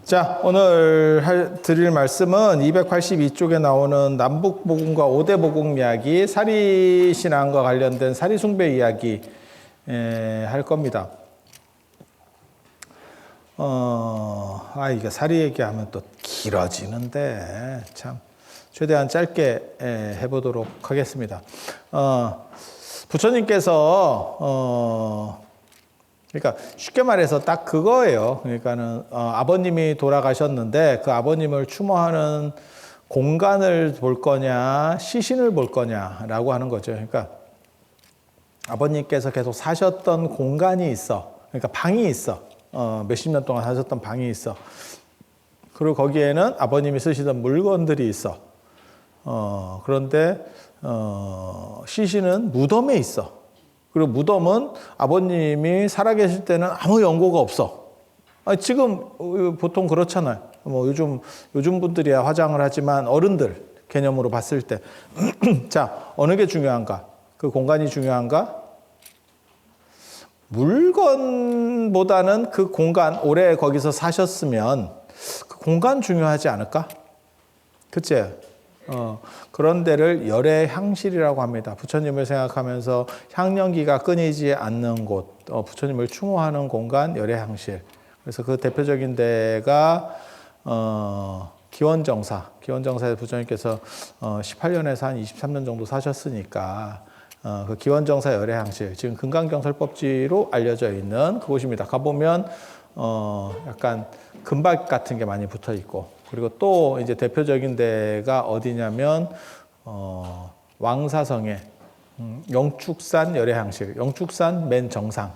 자, 오늘 드릴 말씀은 282쪽에 나오는 남북복음과 오대복음 이야기, 사리신앙과 관련된 사리숭배 이야기 할 겁니다. 이게 사리 얘기하면 또 길어지는데 참 최대한 짧게 해보도록 하겠습니다. 부처님께서 그러니까 쉽게 말해서 딱 그거예요. 그러니까는 아버님이 돌아가셨는데 그 아버님을 추모하는 공간을 볼 거냐, 시신을 볼 거냐라고 하는 거죠. 그러니까 아버님께서 계속 사셨던 공간이 있어. 그러니까 방이 있어. 몇십 년 동안 사셨던 방이 있어. 그리고 거기에는 아버님이 쓰시던 물건들이 있어. 그런데 시신은 무덤에 있어. 그리고 무덤은 아버님이 살아계실 때는 아무 연고가 없어. 지금 보통 그렇잖아요. 뭐 요즘 분들이야 화장을 하지만 어른들 개념으로 봤을 때. 자, 어느 게 중요한가? 그 공간이 중요한가? 물건보다는 그 공간, 오래 거기서 사셨으면 그 공간 중요하지 않을까? 그치? 그런 데를 열애향실이라고 합니다. 부처님을 생각하면서 향연기가 끊이지 않는 곳, 부처님을 추모하는 공간, 열애향실. 그래서 그 대표적인 데가 기원정사에 부처님께서 18년에서 한 23년 정도 사셨으니까 그 기원정사 열애향실, 지금 금강경설법지로 알려져 있는 그곳입니다. 가보면 약간 금박 같은 게 많이 붙어 있고, 그리고 또 이제 대표적인 데가 어디냐면 왕사성의 영축산 열애향실, 영축산 맨 정상,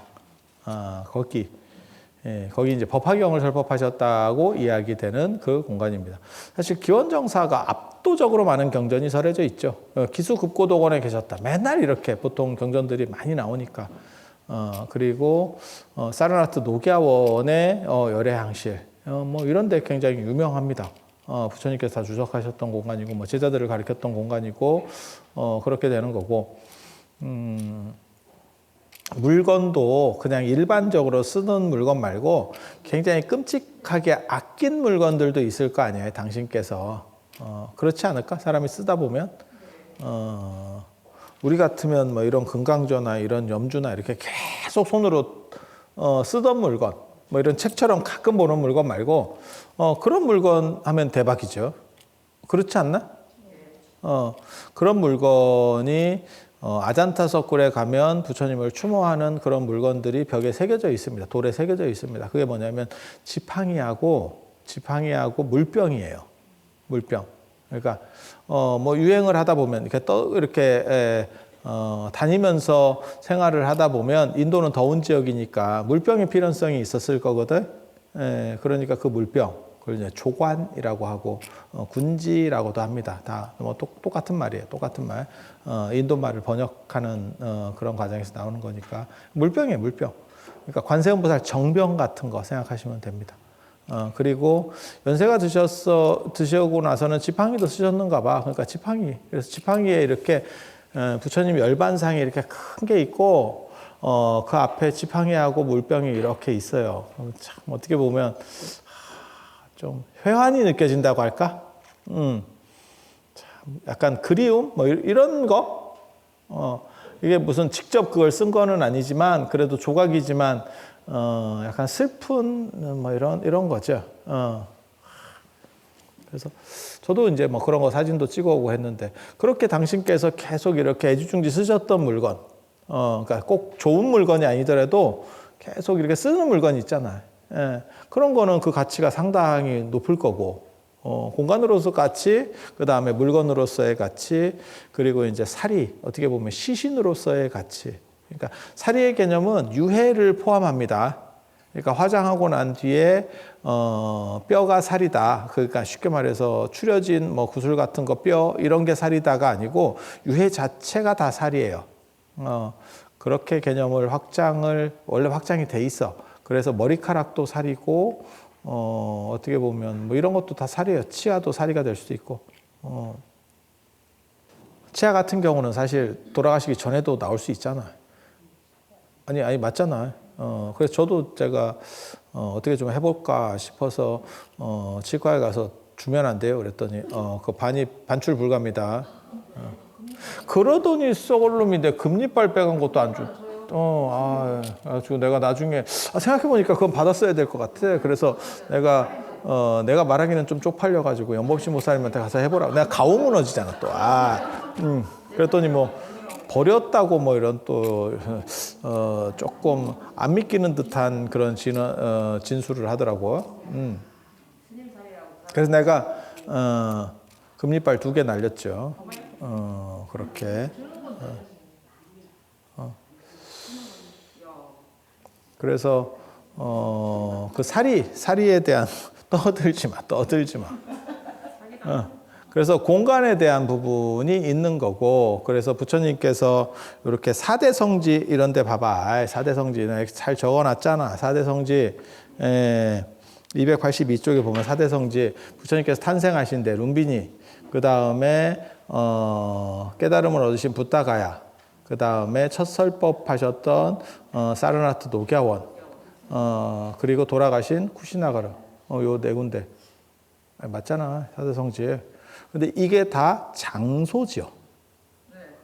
거기 이제 법화경을 설법하셨다고 이야기되는 그 공간입니다. 사실 기원정사가 압도적으로 많은 경전이 설해져 있죠. 기수급고도원에 계셨다. 맨날 이렇게 보통 경전들이 많이 나오니까. 그리고 사르나트 녹야원의 열애향실, 뭐 이런 데 굉장히 유명합니다. 부처님께서 다 주석하셨던 공간이고, 뭐 제자들을 가르쳤던 공간이고, 그렇게 되는 거고, 물건도 그냥 일반적으로 쓰는 물건 말고 굉장히 끔찍하게 아낀 물건들도 있을 거 아니에요, 당신께서. 그렇지 않을까? 사람이 쓰다 보면. 우리 같으면 뭐 이런 금강조나 이런 염주나 이렇게 계속 손으로 쓰던 물건, 뭐 이런 책처럼 가끔 보는 물건 말고 그런 물건 하면 대박이죠. 그렇지 않나? 그런 물건이 아잔타 석굴에 가면 부처님을 추모하는 그런 물건들이 벽에 새겨져 있습니다. 돌에 새겨져 있습니다. 그게 뭐냐면 지팡이하고 물병이에요. 물병. 그러니까 뭐 유행을 하다 보면 이렇게 다니면서 생활을 하다 보면 인도는 더운 지역이니까 물병의 필연성이 있었을 거거든. 그러니까 그 물병, 그걸 이제 조관이라고 하고 군지라고도 합니다. 다 뭐 똑같은 말이에요. 똑같은 말. 인도 말을 번역하는 그런 과정에서 나오는 거니까 물병이에요, 물병. 그러니까 관세음보살 정병 같은 거 생각하시면 됩니다. 그리고 연세가 드시고 나서는 지팡이도 쓰셨는가 봐. 그러니까 지팡이. 그래서 지팡이에 이렇게 부처님 열반상이 이렇게 큰 게 있고, 그 앞에 지팡이하고 물병이 이렇게 있어요. 참, 어떻게 보면, 좀 회환이 느껴진다고 할까? 참, 약간 그리움? 뭐, 이런 거? 이게 무슨 직접 그걸 쓴 거는 아니지만, 그래도 조각이지만, 약간 슬픈, 뭐, 이런 거죠. 그래서 저도 이제 뭐 그런 거 사진도 찍어오고 했는데, 그렇게 당신께서 계속 이렇게 애지중지 쓰셨던 물건, 그러니까 꼭 좋은 물건이 아니더라도 계속 이렇게 쓰는 물건이 있잖아요. 그런 거는 그 가치가 상당히 높을 거고, 공간으로서 가치, 그 다음에 물건으로서의 가치, 그리고 이제 사리, 어떻게 보면 시신으로서의 가치. 그러니까 사리의 개념은 유해를 포함합니다. 그러니까 화장하고 난 뒤에 뼈가 살이다. 그러니까 쉽게 말해서 추려진 뭐 구슬 같은 거 뼈 이런 게 살이다가 아니고 유해 자체가 다 살이에요. 그렇게 개념을 원래 확장이 돼 있어. 그래서 머리카락도 살이고 어떻게 보면 뭐 이런 것도 다 살이에요. 치아도 살이가 될 수도 있고. 치아 같은 경우는 사실 돌아가시기 전에도 나올 수 있잖아요. 아니 맞잖아요. 그래서 저도 제가 어떻게 좀 해볼까 싶어서 치과에 가서 주면 안 돼요. 그랬더니 그 반출 불가입니다. 그러더니 썩을 놈인데 금리빨 빼간 것도 안 줘. 지고 내가 나중에 생각해보니까 그건 받았어야 될 것 같아. 그래서 내가 말하기는 좀 쪽팔려가지고 연법시 목사님한테 가서 해보라고. 내가 가오 무너지잖아 또. 그랬더니 뭐 버렸다고 뭐 이런 또 조금 안 믿기는 듯한 그런 진술을 하더라고. 그래서 내가 금리빨 2개 날렸죠. 그렇게. 그래서 그 사리에 대한 떠들지 마. 그래서 공간에 대한 부분이 있는 거고, 그래서 부처님께서 이렇게 4대 성지 이런 데 봐봐. 4대 성지 잘 적어놨잖아. 4대 성지 282쪽에 보면 4대 성지 부처님께서 탄생하신데 룸비니, 그 다음에 깨달음을 얻으신 부타가야, 그 다음에 첫 설법 하셨던 사르나트 녹야원, 그리고 돌아가신 쿠시나가르, 요 네 군데 맞잖아. 4대 성지. 근데 이게 다 장소지요.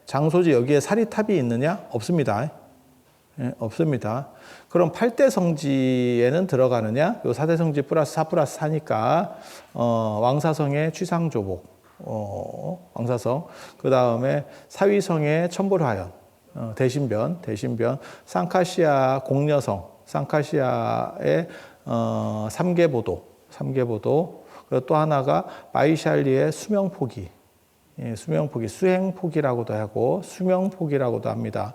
장소지. 여기에 사리탑이 있느냐? 없습니다. 없습니다. 그럼 8대 성지에는 들어가느냐? 요 4대 성지 플러스 4 플러스 4니까 왕사성의 취상조복, 왕사성. 그 다음에 사위성의 천불화연, 대신변, 상카시아 공녀성, 상카시아의 삼계보도. 그리고 또 하나가 바이샬리의 수명포기, 수행포기라고도 하고 수명포기라고도 합니다.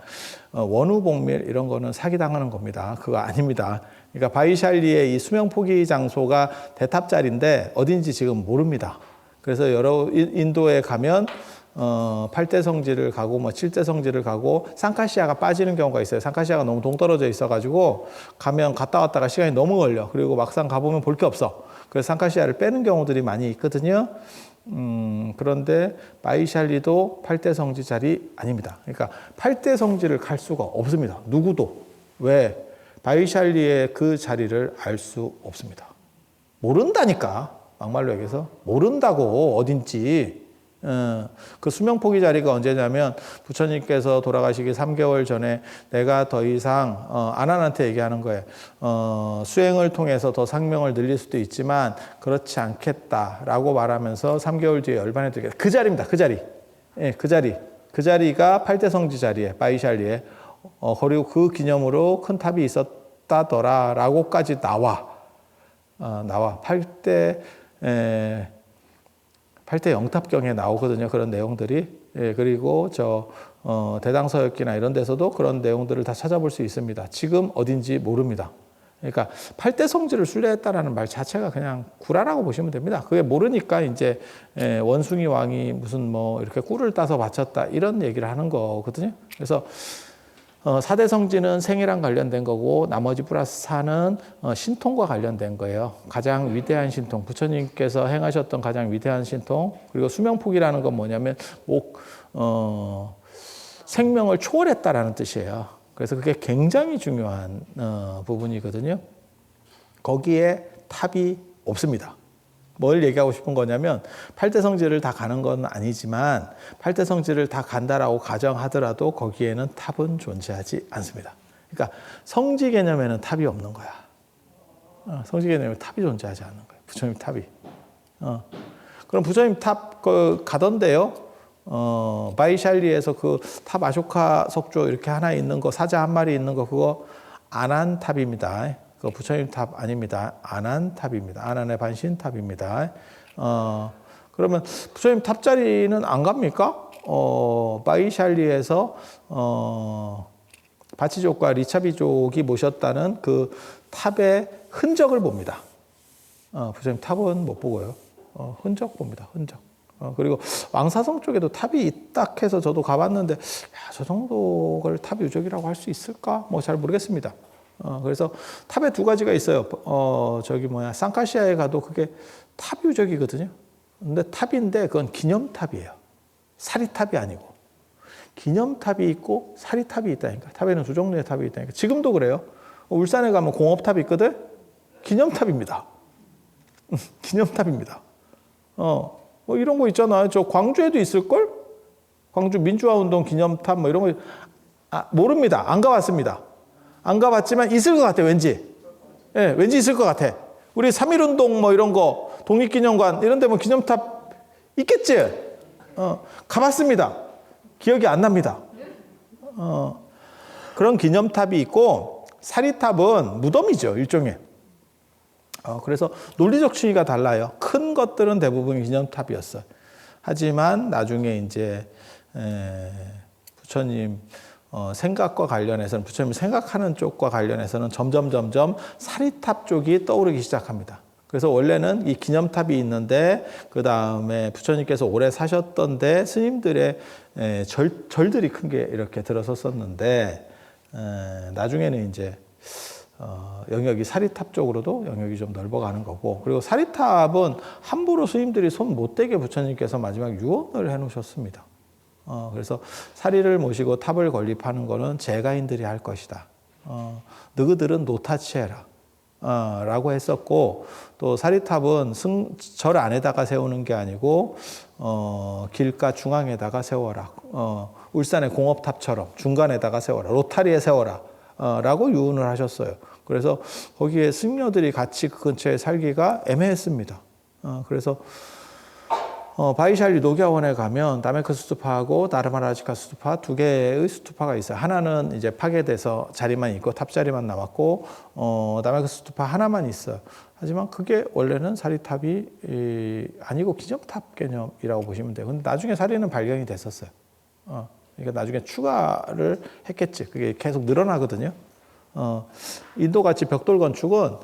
원우복밀 이런 거는 사기당하는 겁니다. 그거 아닙니다. 그러니까 바이샬리의 이 수명포기 장소가 대탑자리인데 어딘지 지금 모릅니다. 그래서 여러 인도에 가면 8대 성지를 가고 뭐 7대 성지를 가고 상카시아가 빠지는 경우가 있어요. 상카시아가 너무 동떨어져 있어가지고 가면 갔다 왔다가 시간이 너무 걸려. 그리고 막상 가보면 볼 게 없어. 그래서 상카시아를 빼는 경우들이 많이 있거든요. 그런데 바이샬리도 8대 성지 자리 아닙니다. 그러니까 8대 성지를 갈 수가 없습니다. 누구도. 왜? 바이샬리의 그 자리를 알 수 없습니다. 모른다니까. 막말로 얘기해서 모른다고 어딘지. 그 수명포기 자리가 언제냐면 부처님께서 돌아가시기 3개월 전에 내가 더 이상 아난한테 얘기하는 거예요. 수행을 통해서 더 상명을 늘릴 수도 있지만 그렇지 않겠다라고 말하면서 3개월 뒤에 열반에 들게 그 자리입니다. 그 자리. 그 자리가 8대 성지 자리에 바이샬리에 그리고 그 기념으로 큰 탑이 있었다더라라고까지 나와 8대 영탑경에 나오거든요. 그런 내용들이. 그리고 대당서역기나 이런 데서도 그런 내용들을 다 찾아볼 수 있습니다. 지금 어딘지 모릅니다. 그러니까 8대 성지를 순례했다라는 말 자체가 그냥 구라라고 보시면 됩니다. 그게 모르니까 이제 원숭이 왕이 무슨 뭐 이렇게 꿀을 따서 바쳤다 이런 얘기를 하는 거거든요. 그래서 4대 성지는 생이랑 관련된 거고 나머지 플러스 4는 신통과 관련된 거예요. 가장 위대한 신통, 부처님께서 행하셨던 가장 위대한 신통. 그리고 수명폭이라는 건 뭐냐면 생명을 초월했다라는 뜻이에요. 그래서 그게 굉장히 중요한 부분이거든요. 거기에 탑이 없습니다. 뭘 얘기하고 싶은 거냐면 8대 성지를 다 가는 건 아니지만 8대 성지를 다 간다라고 가정하더라도 거기에는 탑은 존재하지 않습니다. 그러니까 성지 개념에는 탑이 없는 거야. 성지 개념에 탑이 존재하지 않는 거예요. 부처님 탑이. 그럼 부처님 탑 가던데요. 바이샬리에서 그 탑 아쇼카 석조 이렇게 하나 있는 거, 사자 한 마리 있는 거 그거 아난탑입니다. 그 부처님 탑 아닙니다. 아난탑입니다. 아난의 반신탑입니다. 그러면 부처님 탑 자리는 안 갑니까? 바이샬리에서 바치족과 리차비족이 모셨다는 그 탑의 흔적을 봅니다. 부처님 탑은 못 보고요. 흔적 봅니다. 흔적. 그리고 왕사성 쪽에도 탑이 있다 해서 저도 가봤는데 저 정도를 탑 유적이라고 할 수 있을까? 뭐 잘 모르겠습니다. 그래서 탑에 두 가지가 있어요. 상카시아에 가도 그게 탑 유적이거든요. 근데 탑인데 그건 기념탑이에요. 사리탑이 아니고. 기념탑이 있고 사리탑이 있다니까. 탑에는 두 종류의 탑이 있다니까. 지금도 그래요. 울산에 가면 공업탑이 있거든? 기념탑입니다. 기념탑입니다. 뭐 이런 거 있잖아요. 저 광주에도 있을걸? 광주 민주화운동 기념탑 뭐 이런 거, 모릅니다. 안 가봤습니다. 안 가봤지만 있을 것 같아, 왠지. 예, 왠지 있을 것 같아. 우리 3.1운동 뭐 이런 거, 독립기념관 이런 데 뭐 기념탑 있겠지? 가봤습니다. 기억이 안 납니다. 그런 기념탑이 있고, 사리탑은 무덤이죠, 일종의. 그래서 논리적 추이가 달라요. 큰 것들은 대부분 기념탑이었어요. 하지만 나중에 이제 부처님 생각과 관련해서는, 부처님 생각하는 쪽과 관련해서는 점점 사리탑 쪽이 떠오르기 시작합니다. 그래서 원래는 이 기념탑이 있는데 그 다음에 부처님께서 오래 사셨던데 스님들의 절들이 큰 게 이렇게 들어섰었는데 나중에는 이제 영역이 사리탑 쪽으로도 영역이 좀 넓어가는 거고, 그리고 사리탑은 함부로 스님들이 손 못 대게 부처님께서 마지막 유언을 해놓으셨습니다. 그래서 사리를 모시고 탑을 건립하는 거는 제가인들이 할 것이다. 너희들은 노타치해라. 라고 했었고, 또 사리탑은 절 안에다가 세우는 게 아니고 길가 중앙에다가 세워라. 울산의 공업탑처럼 중간에다가 세워라. 로타리에 세워라. 라고 유언을 하셨어요. 그래서 거기에 승려들이 같이 그 근처에 살기가 애매했습니다. 그래서 바이샬리 녹야원에 가면 다메크 스투파하고 나르마라지카 스투파 두 개의 스투파가 있어요. 하나는 이제 파괴돼서 자리만 있고 탑 자리만 남았고, 다메크 스투파 하나만 있어요. 하지만 그게 원래는 사리탑이 아니고 기념탑 개념이라고 보시면 돼요. 근데 나중에 사리는 발견이 됐었어요. 그러니까 나중에 추가를 했겠지. 그게 계속 늘어나거든요. 인도같이 벽돌 건축은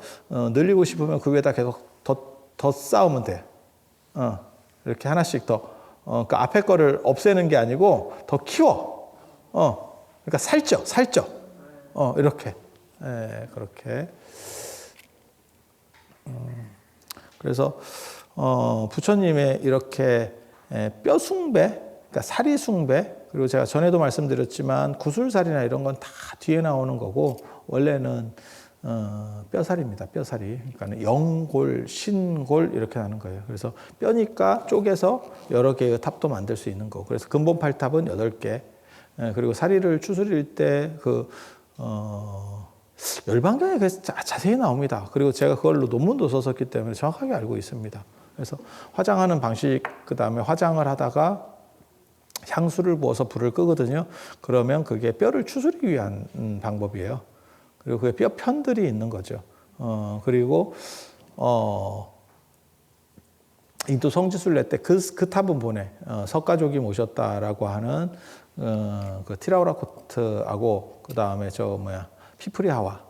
늘리고 싶으면 그 위에다 계속 더 쌓으면 돼. 이렇게 하나씩 더, 그 앞에 거를 없애는 게 아니고 더 키워. 그러니까 살쪄. 이렇게. 그렇게. 그래서, 부처님의 이렇게 뼈 숭배, 그러니까 사리 숭배, 그리고 제가 전에도 말씀드렸지만 구술살이나 이런 건 다 뒤에 나오는 거고, 원래는 뼈살입니다. 뼈살이. 그러니까 영골, 신골 이렇게 나는 거예요. 그래서 뼈니까 쪼개서 여러 개의 탑도 만들 수 있는 거고. 그래서 근본 8탑은 8개. 그리고 사리를 추스릴 때 열반경에 자세히 나옵니다. 그리고 제가 그걸로 논문도 썼었기 때문에 정확하게 알고 있습니다. 그래서 화장하는 방식, 그 다음에 화장을 하다가 향수를 부어서 불을 끄거든요. 그러면 그게 뼈를 추스리기 위한 방법이에요. 그리고 그게 뼈 편들이 있는 거죠. 그리고 인도 성지순례 때 그 탑은 보내 석가족이 모셨다라고 하는 그 티라우라코트하고 그 다음에 피프리하와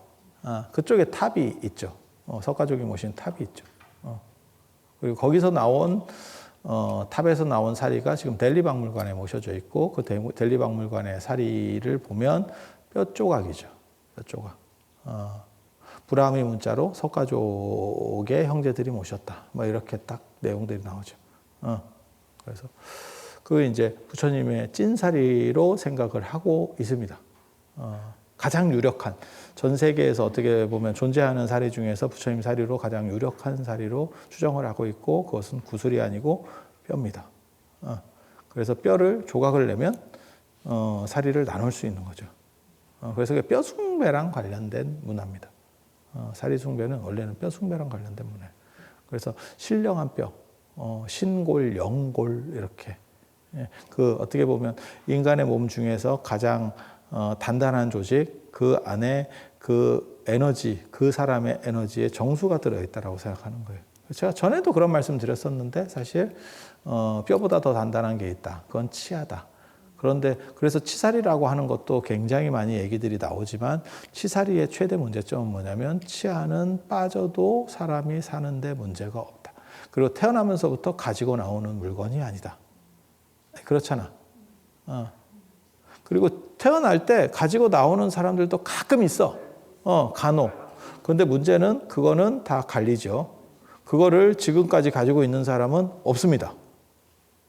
그쪽에 탑이 있죠. 석가족이 모신 탑이 있죠. 그리고 거기서 나온 탑에서 나온 사리가 지금 델리 박물관에 모셔져 있고, 그 델리 박물관의 사리를 보면 뼈 조각이죠. 뼈 조각. 브라미 문자로 석가족의 형제들이 모셨다. 뭐 이렇게 딱 내용들이 나오죠. 그래서 그 이제 부처님의 찐사리로 생각을 하고 있습니다. 가장 유력한, 전 세계에서 어떻게 보면 존재하는 사리 중에서 부처님 사리로 가장 유력한 사리로 추정을 하고 있고, 그것은 구슬이 아니고 뼈입니다. 그래서 뼈를 조각을 내면 사리를 나눌 수 있는 거죠. 그래서 뼈 숭배랑 관련된 문화입니다. 사리 숭배는 원래는 뼈 숭배랑 관련된 문화예요. 그래서 신령한 뼈, 신골, 영골 이렇게. 그 어떻게 보면 인간의 몸 중에서 가장 단단한 조직, 그 안에 그 에너지, 그 사람의 에너지에 정수가 들어있다라고 생각하는 거예요. 제가 전에도 그런 말씀 드렸었는데 사실 뼈보다 더 단단한 게 있다. 그건 치아다. 그런데 그래서 치사리라고 하는 것도 굉장히 많이 얘기들이 나오지만, 치사리의 최대 문제점은 뭐냐면 치아는 빠져도 사람이 사는데 문제가 없다. 그리고 태어나면서부터 가지고 나오는 물건이 아니다. 그렇잖아. 그리고 태어날 때 가지고 나오는 사람들도 가끔 있어. 간혹. 그런데 문제는 그거는 다 갈리죠. 그거를 지금까지 가지고 있는 사람은 없습니다.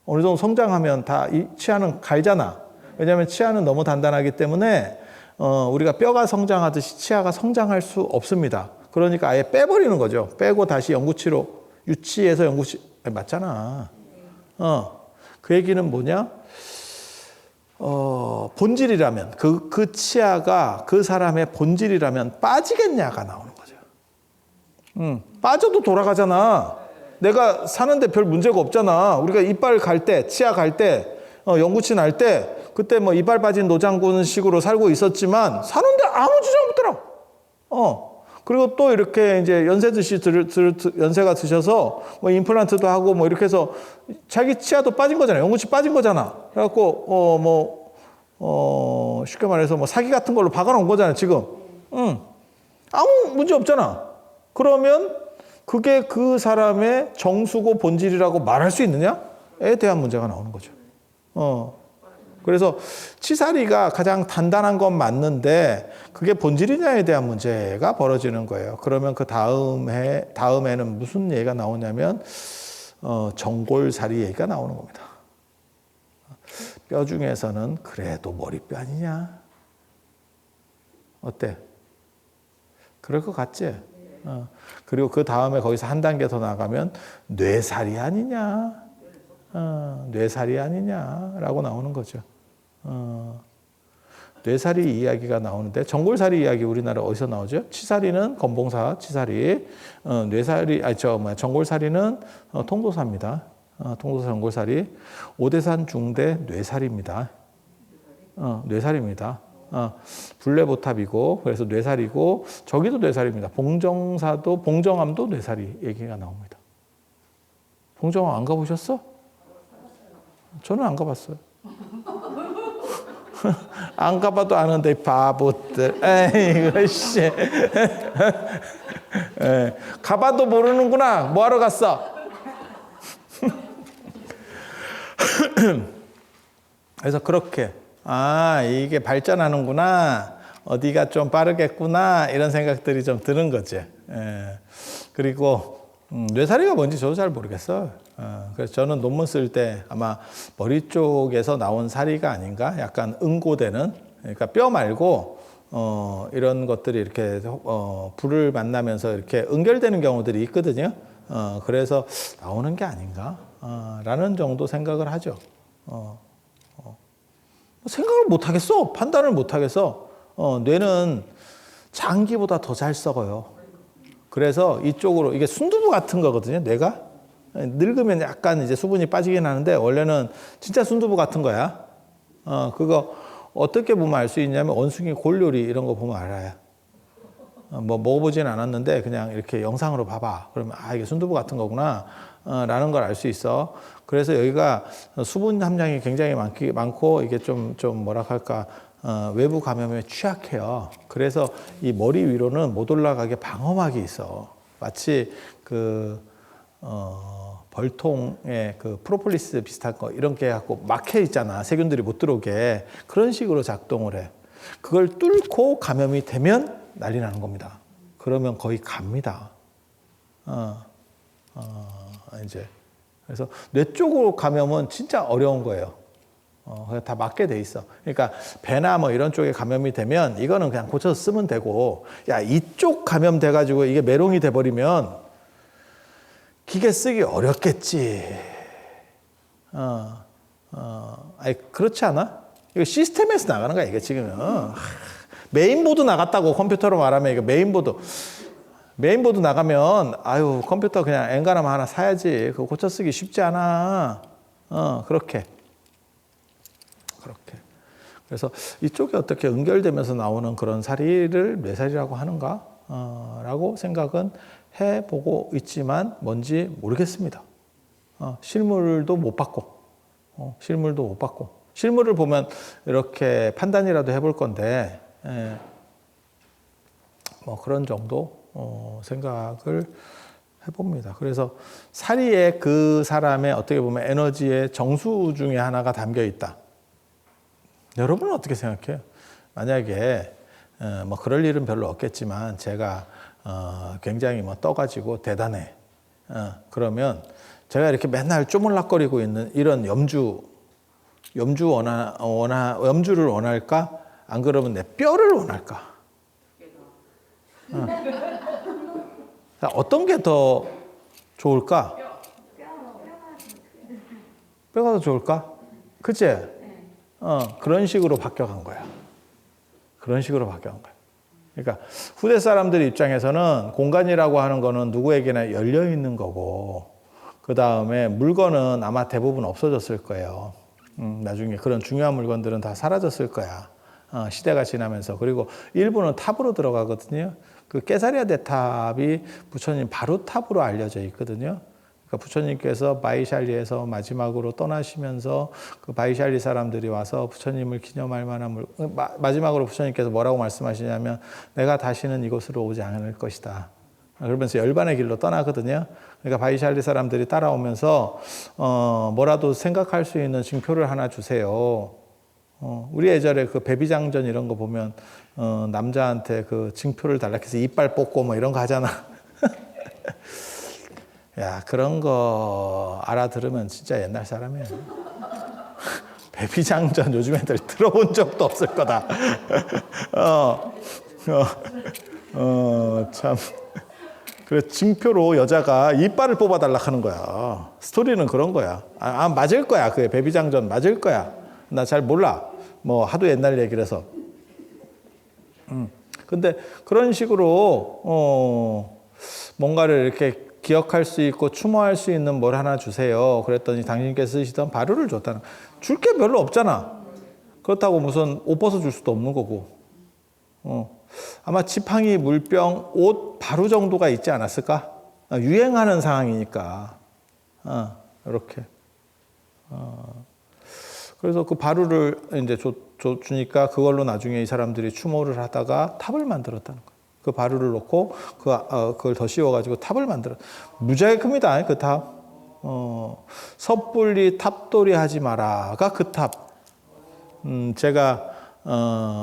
어느 정도 성장하면 다 이 치아는 갈잖아. 왜냐하면 치아는 너무 단단하기 때문에 우리가 뼈가 성장하듯이 치아가 성장할 수 없습니다. 그러니까 아예 빼버리는 거죠. 빼고 다시 영구치로 유치해서 영구치 맞잖아. 그 얘기는 뭐냐? 본질이라면 그 치아가 그 사람의 본질이라면 빠지겠냐가 나오는 거죠. 빠져도 돌아가잖아. 내가 사는데 별 문제가 없잖아. 우리가 이빨 갈 때, 치아 갈 때, 영구치 날 때, 그때 뭐 이빨 빠진 노장군 식으로 살고 있었지만 사는데 아무 지장 없더라. 그리고 또 이렇게 이제 연세가 드셔서 뭐 임플란트도 하고 뭐 이렇게 해서 자기 치아도 빠진 거잖아요. 영구치 빠진 거잖아. 그래갖고 쉽게 말해서 뭐 사기 같은 걸로 박아놓은 거잖아요. 지금. 아무 문제 없잖아. 그러면 그게 그 사람의 정수고 본질이라고 말할 수 있느냐에 대한 문제가 나오는 거죠. 그래서 치사리가 가장 단단한 건 맞는데 그게 본질이냐에 대한 문제가 벌어지는 거예요. 그러면 그 다음에는 무슨 얘기가 나오냐면 전골살이 얘기가 나오는 겁니다. 뼈 중에서는 그래도 머리뼈 아니냐? 어때? 그럴 것 같지? 그리고 그 다음에 거기서 한 단계 더 나가면 뇌살이 아니냐? 뇌살이 아니냐라고 나오는 거죠. 뇌살이 이야기가 나오는데 전골살이 이야기 우리나라 어디서 나오죠? 치사리는 건봉사 치사리, 전골살이는 통도사입니다. 통도사 전골살이 오대산 중대 뇌살입니다. 뇌살입니다. 불레보탑이고 그래서 뇌살이고 저기도 뇌살입니다. 봉정암도 뇌살이 얘기가 나옵니다. 봉정암 안 가보셨어? 저는 안 가봤어요. 안 가봐도 아는데 바보들. 에이 이거씨. 가봐도 모르는구나. 뭐하러 갔어? 그래서 그렇게 이게 발전하는구나. 어디가 좀 빠르겠구나. 이런 생각들이 좀 드는 거지. 그리고 뇌사리가 뭔지 저도 잘 모르겠어요. 그래서 저는 논문 쓸 때 아마 머리 쪽에서 나온 사리가 아닌가? 약간 응고되는, 그러니까 뼈 말고 이런 것들이 이렇게 불을 만나면서 이렇게 응결되는 경우들이 있거든요. 그래서 나오는 게 아닌가? 라는 정도 생각을 하죠. 생각을 못 하겠어. 판단을 못 하겠어. 뇌는 장기보다 더 잘 썩어요. 그래서 이쪽으로 이게 순두부 같은 거거든요. 뇌가 늙으면 약간 이제 수분이 빠지긴 하는데 원래는 진짜 순두부 같은 거야. 그거 어떻게 보면 알 수 있냐면 원숭이 골요리 이런 거 보면 알아요. 뭐 먹어보진 않았는데 그냥 이렇게 영상으로 봐봐. 그러면 이게 순두부 같은 거구나 라는 걸 알 수 있어. 그래서 여기가 수분 함량이 굉장히 많고 이게 좀 뭐라 할까 외부 감염에 취약해요. 그래서 이 머리 위로는 못 올라가게 방어막이 있어. 마치 벌통에 그 프로폴리스 비슷한 거 이런 게 갖고 막혀 있잖아. 세균들이 못 들어오게. 그런 식으로 작동을 해. 그걸 뚫고 감염이 되면 난리 나는 겁니다. 그러면 거의 갑니다. 이제 그래서 뇌 쪽으로 감염은 진짜 어려운 거예요. 다 맞게 돼 있어. 그러니까 배나 뭐 이런 쪽에 감염이 되면 이거는 그냥 고쳐서 쓰면 되고, 야 이쪽 감염돼 가지고 이게 메롱이 돼 버리면 기계 쓰기 어렵겠지. 그렇지 않아? 이거 시스템에서 나가는 거야 이게 지금은. 메인보드 나갔다고 컴퓨터로 말하면 이거 메인보드 나가면 컴퓨터 그냥 엔간하면 하나 사야지. 그거 고쳐 쓰기 쉽지 않아. 그렇게. 그래서 이쪽에 어떻게 연결되면서 나오는 그런 사리를 뇌살이라고 하는가? 라고 생각은 해보고 있지만 뭔지 모르겠습니다. 실물도 못 봤고, 실물을 보면 이렇게 판단이라도 해볼 건데, 뭐 그런 정도 생각을 해봅니다. 그래서 사리에 그 사람의 어떻게 보면 에너지의 정수 중에 하나가 담겨 있다. 여러분은 어떻게 생각해요? 만약에 뭐 그럴 일은 별로 없겠지만 제가 굉장히 뭐 떠가지고 대단해. 그러면 제가 이렇게 맨날 쪼물락거리고 있는 이런 염주를 원할까? 안 그러면 내 뼈를 원할까? 어떤 게 더 좋을까? 뼈가 더 좋을까? 그치? 그런 식으로 바뀌어간 거야. 그런 식으로 바뀌어간 거야. 그러니까 후대 사람들 입장에서는 공간이라고 하는 거는 누구에게나 열려 있는 거고, 그 다음에 물건은 아마 대부분 없어졌을 거예요. 나중에 그런 중요한 물건들은 다 사라졌을 거야. 시대가 지나면서. 그리고 일부는 탑으로 들어가거든요. 그 깨사리아 대탑이 부처님 바로 탑으로 알려져 있거든요. 그러니까 부처님께서 바이샬리에서 마지막으로 떠나시면서 그 바이샬리 사람들이 와서 부처님을 기념할 만한 마지막으로 부처님께서 뭐라고 말씀하시냐면 내가 다시는 이곳으로 오지 않을 것이다. 그러면서 열반의 길로 떠나거든요. 그러니까 바이샬리 사람들이 따라오면서 뭐라도 생각할 수 있는 징표를 하나 주세요. 우리 예전에 그 배비장전 이런 거 보면 남자한테 그 징표를 달라 해서 이빨 뽑고 뭐 이런 거 하잖아. 야, 그런 거 알아들으면 진짜 옛날 사람이야. 배비장전 요즘 애들 들어본 적도 없을 거다. 참. 그래, 징표로 여자가 이빨을 뽑아달라 하는 거야. 스토리는 그런 거야. 맞을 거야. 그게 배비장전 맞을 거야. 나 잘 몰라. 뭐 하도 옛날 얘기를 해서. 근데 그런 식으로 뭔가를 이렇게 기억할 수 있고 추모할 수 있는 뭘 하나 주세요. 그랬더니 당신께서 쓰시던 바루를 줬다는. 줄 게 별로 없잖아. 그렇다고 무슨 옷 벗어줄 수도 없는 거고. 아마 지팡이, 물병, 옷, 바루 정도가 있지 않았을까? 유행하는 상황이니까. 이렇게. 그래서 그 바루를 이제 주니까 그걸로 나중에 이 사람들이 추모를 하다가 탑을 만들었다는 거예요. 그 바루를 놓고 그걸 더 씌워가지고 탑을 만들어. 무지하게 큽니다. 그 탑. 섣불리 탑돌이 하지 마라가 그 탑. 제가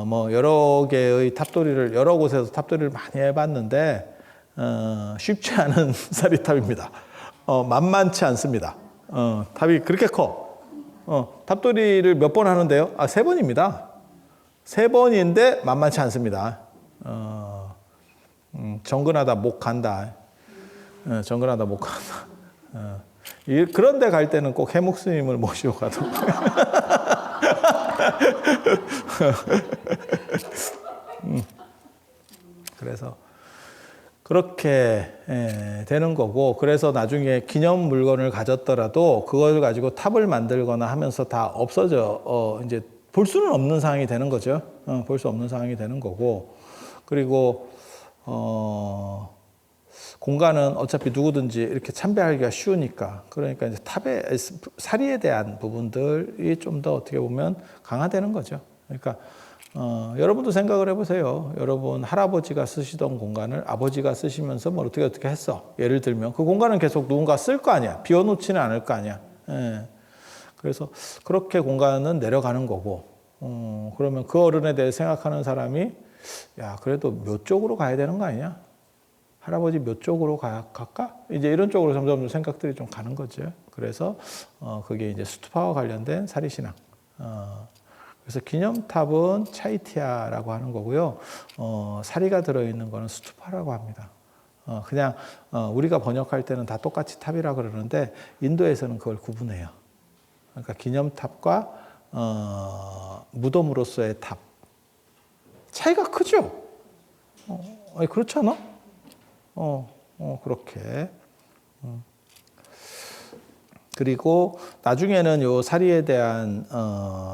뭐 여러 개의 탑돌이를 여러 곳에서 탑돌이를 많이 해봤는데 쉽지 않은 사리탑입니다. 만만치 않습니다. 탑이 그렇게 커. 탑돌이를 몇 번 하는데요? 3번입니다. 3번인데 만만치 않습니다. 정근하다 못 간다. 정근하다 못 간다. 그런 데 갈 때는 꼭 해묵 스님을 모시고 가도록. 그래서 그렇게 되는 거고, 그래서 나중에 기념 물건을 가졌더라도 그걸 가지고 탑을 만들거나 하면서 다 없어져. 이제 볼 수는 없는 상황이 되는 거죠. 볼 수 없는 상황이 되는 거고, 그리고 공간은 어차피 누구든지 이렇게 참배하기가 쉬우니까, 그러니까 이제 탑의 사리에 대한 부분들이 좀 더 어떻게 보면 강화되는 거죠. 그러니까 여러분도 생각을 해보세요. 여러분 할아버지가 쓰시던 공간을 아버지가 쓰시면서 뭐 어떻게 했어? 예를 들면 그 공간은 계속 누군가 쓸 거 아니야. 비워놓지는 않을 거 아니야. 그래서 그렇게 공간은 내려가는 거고, 그러면 그 어른에 대해 생각하는 사람이 야, 그래도 몇 쪽으로 가야 되는 거 아니냐? 할아버지 몇 쪽으로 갈까? 이제 이런 쪽으로 점점 생각들이 좀 가는 거죠. 그래서 그게 이제 수투파와 관련된 사리신앙. 그래서 기념탑은 차이티아라고 하는 거고요. 사리가 들어있는 거는 수투파라고 합니다. 그냥 우리가 번역할 때는 다 똑같이 탑이라 그러는데 인도에서는 그걸 구분해요. 그러니까 기념탑과 무덤으로서의 탑. 차이가 크죠? 아니, 그렇지 않아? 그렇게. 그리고 나중에는 요 사리에 대한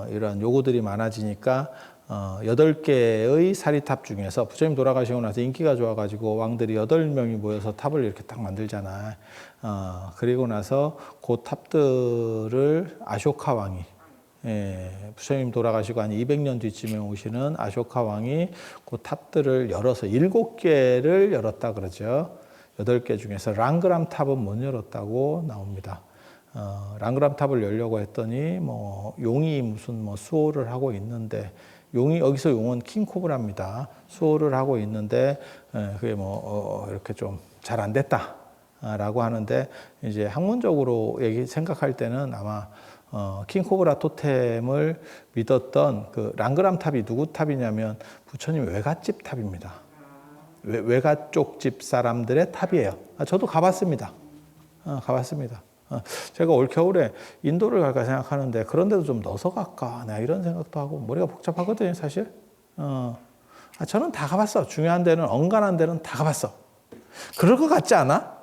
이런 요구들이 많아지니까 8개의 사리탑 중에서 부처님 돌아가시고 나서 인기가 좋아가지고 왕들이 8명이 모여서 탑을 이렇게 딱 만들잖아. 그리고 나서 그 탑들을 아쇼카 왕이, 부처님 돌아가시고 한 200년 뒤쯤에 오시는 아쇼카 왕이 그 탑들을 열어서 7개를 열었다 그러죠. 8개 중에서 랑그람 탑은 못 열었다고 나옵니다. 랑그람 탑을 열려고 했더니 뭐 용이 무슨 뭐 수호를 하고 있는데, 용이 여기서 용은 킹코브라입니다. 수호를 하고 있는데 그게 뭐 이렇게 좀 잘 안 됐다라고 하는데, 이제 학문적으로 생각할 때는 아마 킹코브라 토템을 믿었던 그 랑그람 탑이 누구 탑이냐면 부처님 외갓집 탑입니다. 외가 쪽 집 사람들의 탑이에요. 저도 가봤습니다. 가봤습니다. 제가 올 겨울에 인도를 갈까 생각하는데 그런데도 좀 넣어서 갈까? 내가 이런 생각도 하고 머리가 복잡하거든요, 사실. 저는 다 가봤어. 중요한 데는 엉간한 데는 다 가봤어. 그럴 것 같지 않아?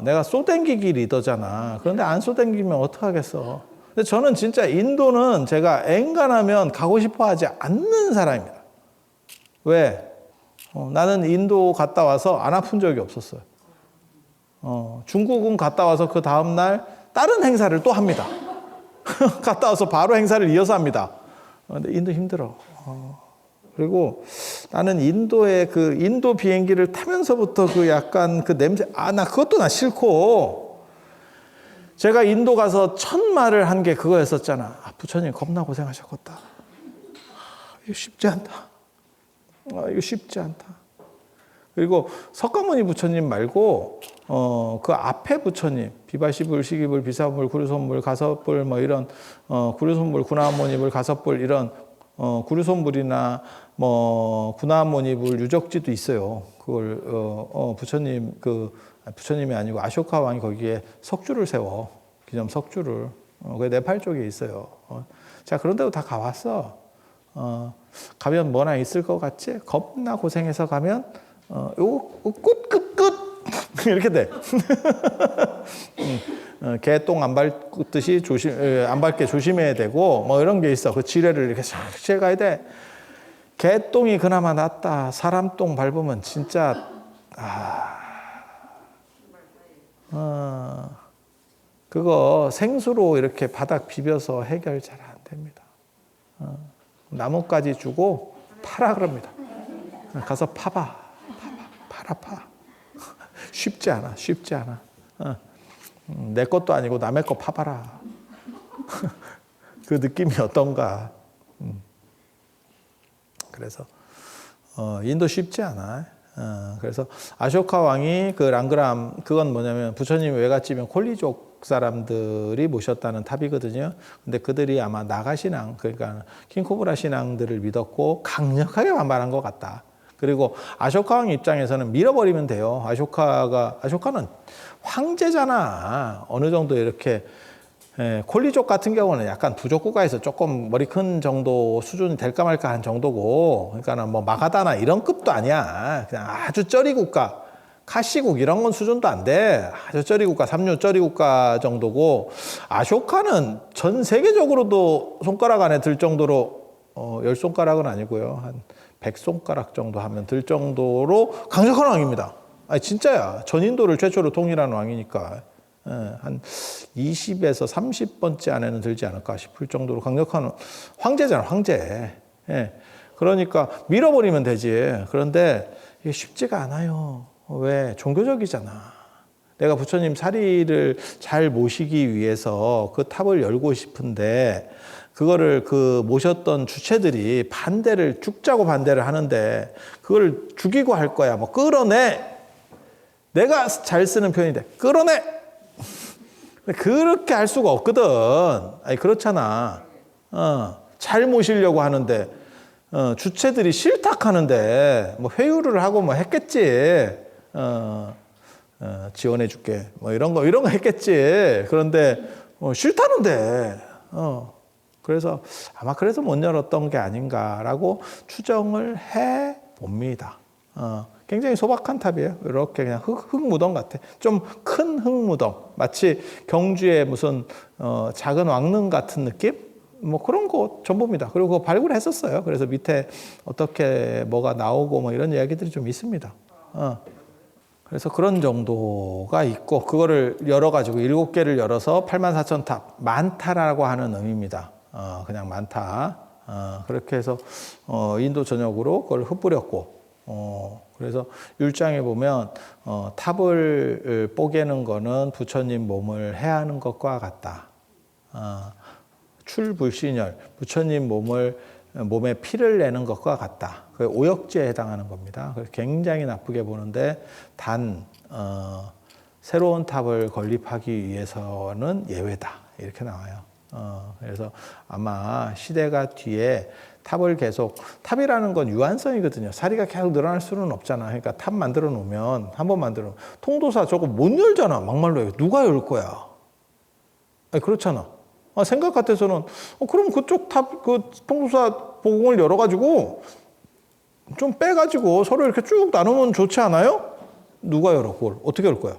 내가 쏘댕기기 리더잖아. 그런데 안 쏘댕기면 어떡하겠어. 근데 저는 진짜 인도는 제가 엔간하면 가고 싶어 하지 않는 사람입니다. 왜? 나는 인도 갔다 와서 안 아픈 적이 없었어요. 중국은 갔다 와서 그 다음날 다른 행사를 또 합니다. 갔다 와서 바로 행사를 이어서 합니다. 근데 인도 힘들어. 그리고 나는 인도의 그 인도 비행기를 타면서부터 그 약간 그 냄새, 나 그것도 나 싫고. 제가 인도 가서 첫 말을 한 게 그거였었잖아. 부처님 겁나 고생하셨겠다. 이거 쉽지 않다. 이거 쉽지 않다. 그리고 석가모니 부처님 말고 그 앞에 부처님 비바시불, 시기불, 비사불, 구류손불, 가섭불 뭐 이런 구류손불, 구나모니불, 가섭불 이런 구류손불이나 뭐 구나모니불 유적지도 있어요. 그걸 부처님 부처님이 아니고 아쇼카 왕이 거기에 석주를 세워 기념 석주를 그 네팔 쪽에 있어요. 자 그런데도 다 가봤어. 가면 뭐나 있을 것 같지? 겁나 고생해서 가면 끝 이렇게 돼. 개똥 안 밟듯이 안 밟게 조심해야 되고 뭐 이런 게 있어. 그 지뢰를 이렇게 싹 가야 돼. 개똥이 그나마 낫다. 사람 똥 밟으면 진짜 그거 생수로 이렇게 바닥 비벼서 해결 잘 안 됩니다. 나뭇가지 주고 파라 그럽니다. 가서 파봐. 파. 쉽지 않아. 내 것도 아니고 남의 거 파봐라. 그 느낌이 어떤가. 그래서 인도 쉽지 않아. 그래서 아쇼카 왕이 그 랑그람 그건 뭐냐면 부처님 외갓집인 콜리족 사람들이 모셨다는 탑이거든요. 근데 그들이 아마 나가 신앙 그러니까 킹코브라 신앙들을 믿었고 강력하게 반발한 것 같다. 그리고 아쇼카 왕 입장에서는 밀어버리면 돼요. 아쇼카는 황제잖아. 어느 정도 이렇게 콜리족 같은 경우는 약간 부족 국가에서 조금 머리 큰 정도 수준이 될까 말까 한 정도고, 그러니까는 뭐 마가다나 이런 급도 아니야. 그냥 아주 쩌리 국가, 카시국 이런 건 수준도 안 돼. 아주 쩌리 국가, 삼류 쩌리 국가 정도고, 아쇼카는 전 세계적으로도 손가락 안에 들 정도로 10손가락은 아니고요. 한 100손가락 정도 하면 들 정도로 강력한 왕입니다. 아니 진짜야. 전인도를 최초로 통일한 왕이니까. 한 20에서 30번째 안에는 들지 않을까 싶을 정도로 강력한 황제잖아, 황제. 그러니까 밀어버리면 되지. 그런데 이게 쉽지가 않아요. 왜? 종교적이잖아. 내가 부처님 사리를 잘 모시기 위해서 그 탑을 열고 싶은데 그거를 그 모셨던 주체들이 죽자고 반대를 하는데 그걸 죽이고 할 거야. 뭐 끌어내. 내가 잘 쓰는 표현인데 끌어내. 그렇게 할 수가 없거든. 아니 그렇잖아. 잘 모시려고 하는데 주체들이 실탁하는데 뭐 회유를 하고 뭐 했겠지. 지원해줄게. 뭐 이런 거 했겠지. 그런데 싫다는데. 그래서 아마 그래서 못 열었던 게 아닌가라고 추정을 해 봅니다. 굉장히 소박한 탑이에요. 이렇게 그냥 흙무덤 같아. 좀 큰 흙무덤. 마치 경주의 무슨 작은 왕릉 같은 느낌? 뭐 그런 거 전부입니다. 그리고 그거 발굴했었어요. 그래서 밑에 어떻게 뭐가 나오고 뭐 이런 이야기들이 좀 있습니다. 그래서 그런 정도가 있고 그거를 열어가지고 7개를 열어서 84,000탑. 많다라고 하는 의미입니다. 그냥 많다. 그렇게 해서 인도 전역으로 그걸 흩뿌렸고 그래서 율장에 보면 탑을 뽀개는 거는 부처님 몸을 해하는 것과 같다. 출불신열, 부처님 몸에 피를 내는 것과 같다. 그 오역죄에 해당하는 겁니다. 굉장히 나쁘게 보는데 단 새로운 탑을 건립하기 위해서는 예외다. 이렇게 나와요. 그래서 아마 시대가 뒤에 탑을 계속, 탑이라는 건 유한성이거든요. 사리가 계속 늘어날 수는 없잖아. 그러니까 탑 만들어 놓으면, 한번 만들어 놓으면, 통도사 저거 못 열잖아. 막말로. 누가 열 거야? 아니, 그렇잖아. 생각 같아서는, 그럼 그쪽 탑, 그 통도사 보공을 열어가지고, 좀 빼가지고 서로 이렇게 쭉 나누면 좋지 않아요? 누가 열어? 그걸 어떻게 열 거야?